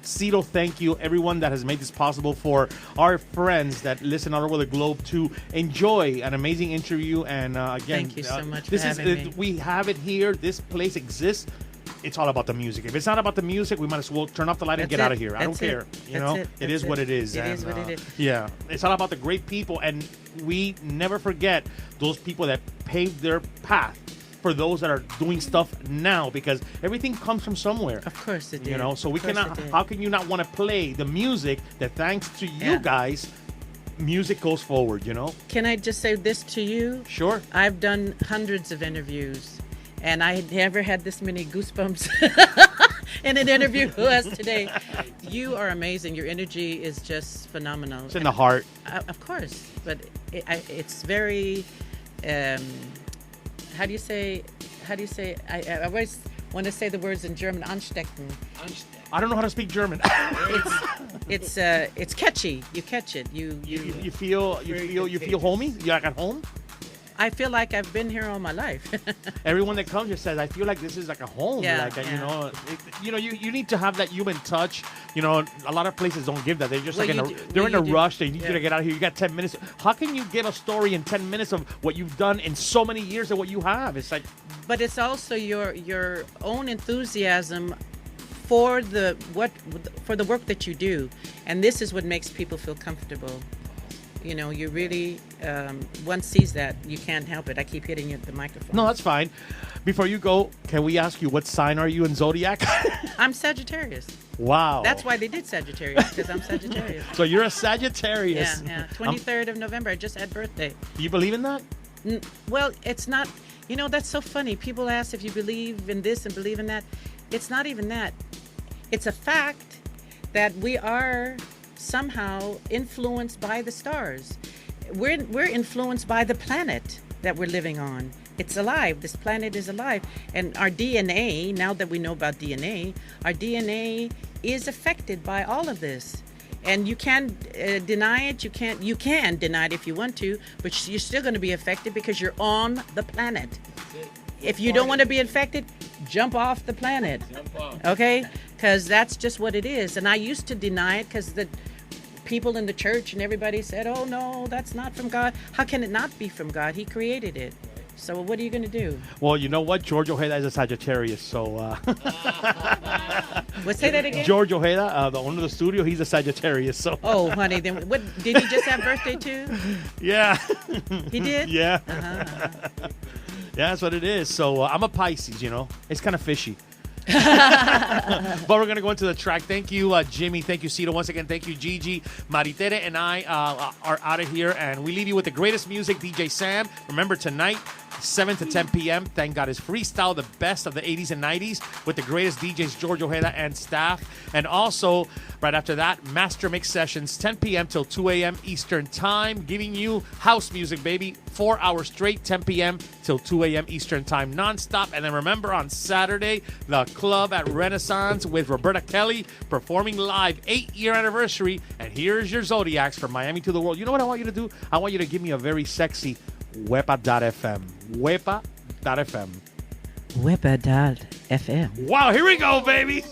Cito, thank you. Everyone that has made this possible for our friends that listen all over the globe to enjoy an amazing interview. And again, thank you so much for having me. We have it here. This place exists. It's all about the music. If it's not about the music, we might as well turn off the light and get out of here. I don't care. It is what it is. It is what it is. Yeah. It's all about the great people. And we never forget those people that paved their path for those that are doing stuff now, because everything comes from somewhere. Of course it did. So we cannot, how can you not want to play the music that thanks to you guys, music goes forward, Can I just say this to you? Sure. I've done hundreds of interviews, and I never had this many goosebumps in an interview as today. You are amazing. Your energy is just phenomenal. It's in the heart. Of course, but it's very. How do you say? I always want to say the words in German. Anstecken. I don't know how to speak German. It's catchy. You catch it. You feel homey. You're like at home. I feel like I've been here all my life. Everyone that comes here says, I feel like this is like a home. Yeah, you need to have that human touch. A lot of places don't give that. They're just they're in a rush. They need you to get out of here. You got 10 minutes. How can you get a story in 10 minutes of what you've done in so many years of what you have? It's like, but it's also your own enthusiasm for the work that you do, and this is what makes people feel comfortable. You really, one sees that. You can't help it. I keep hitting you at the microphone. No, that's fine. Before you go, can we ask you what sign are you in Zodiac? I'm Sagittarius. Wow. That's why they did Sagittarius, because I'm Sagittarius. So you're a Sagittarius. Yeah. 23rd of November. I just had birthday. Do you believe in that? Well, it's not. That's so funny. People ask if you believe in this and believe in that. It's not even that. It's a fact that we are somehow influenced by the stars. We're influenced by the planet that we're living on. It's alive. This planet is alive. And our DNA, now that we know about DNA, our DNA is affected by all of this. And you can't deny it. You can deny it if you want to, but you're still going to be affected because you're on the planet. If you don't want to be infected, jump off the planet. Okay? Because that's just what it is. And I used to deny it because the people in the church and everybody said, oh, no, that's not from God. How can it not be from God? He created it. So what are you going to do? Well, you know what? George Ojeda is a Sagittarius, so... What, say that again? George Ojeda, the owner of the studio, he's a Sagittarius, so... Oh, honey, then what, did he just have birthday too? Yeah. He did? Yeah. Uh-huh. Yeah, that's what it is. So I'm a Pisces, you know. It's kind of fishy. But we're going to go into the track. Thank you, Jimmy. Thank you, Cito. Once again, thank you, Gigi. Maritere and I are out of here, and we leave you with the greatest music, DJ Sam. Remember, tonight, 7 to 10 p.m., thank God, is Freestyle, the best of the 80s and 90s, with the greatest DJs, Giorgio Ojeda and staff. And also, right after that, Master Mix Sessions, 10 p.m. till 2 a.m. Eastern Time, giving you house music, baby, 4 hours straight, 10 p.m. till 2 a.m. Eastern Time, nonstop. And then remember, on Saturday, the club at Renaissance with Roberta Kelly performing live, 8-year anniversary. And here's your Zodiacs from Miami to the world. You know what I want you to do? I want you to give me a very sexy Wepa.fm. Wepa.fm. Wepa.fm. Wow, here we go, baby.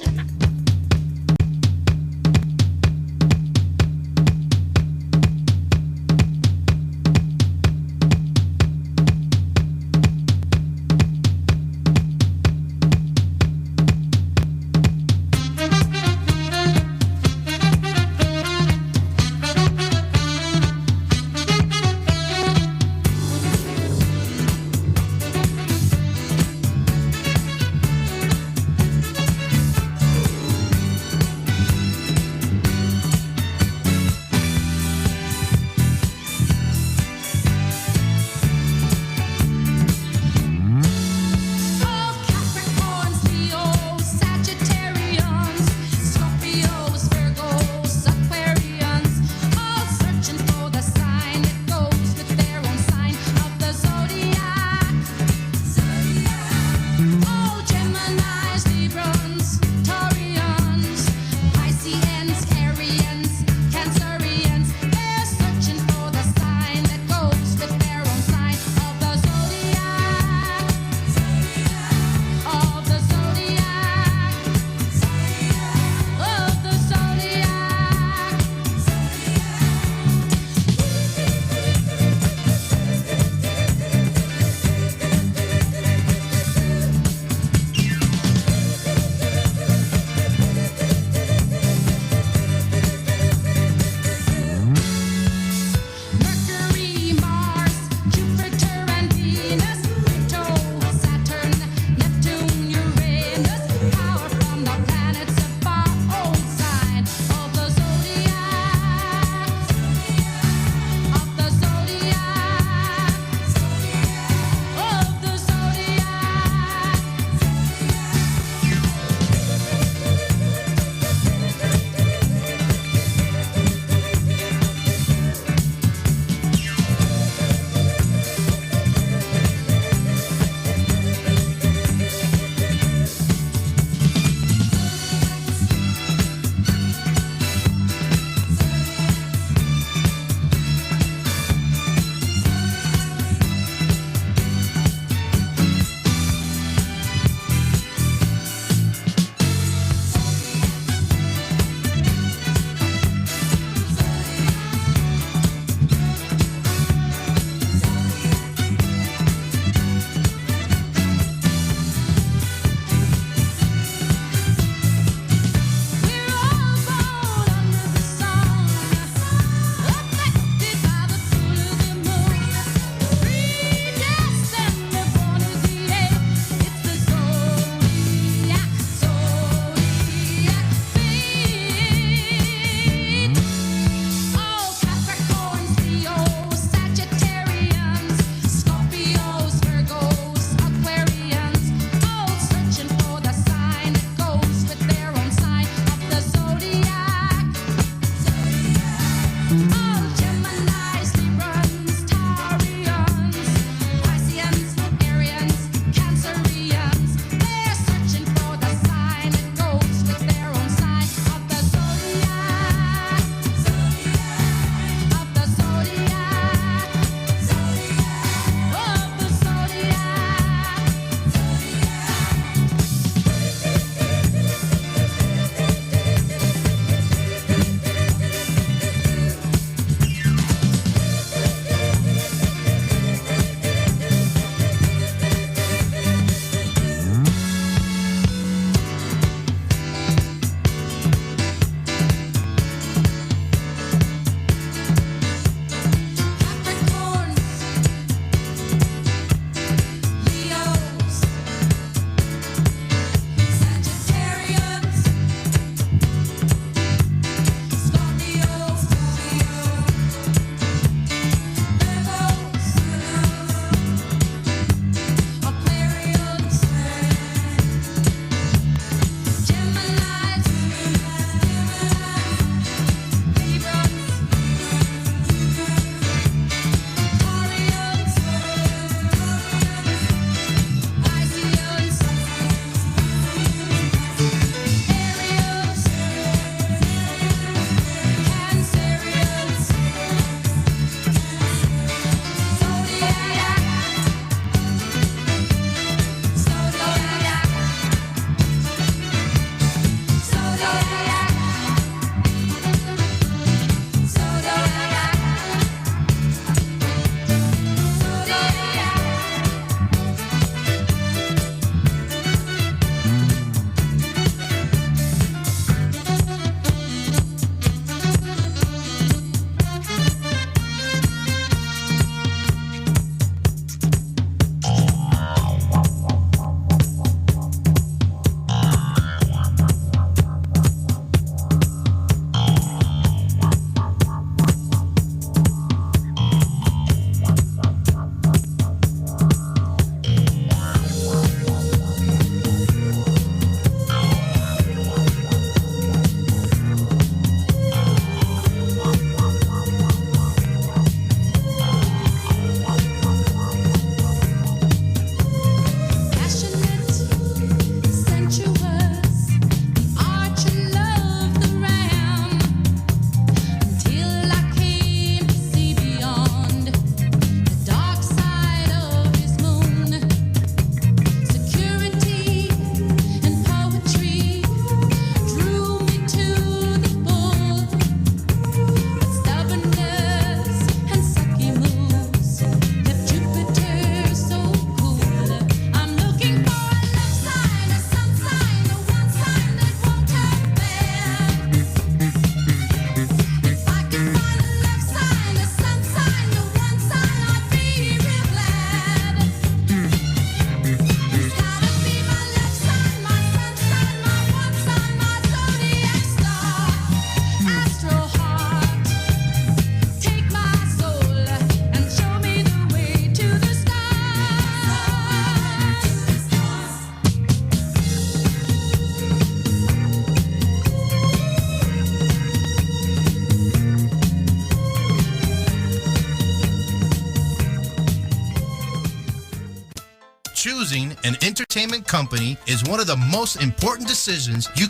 Choosing an entertainment company is one of the most important decisions you could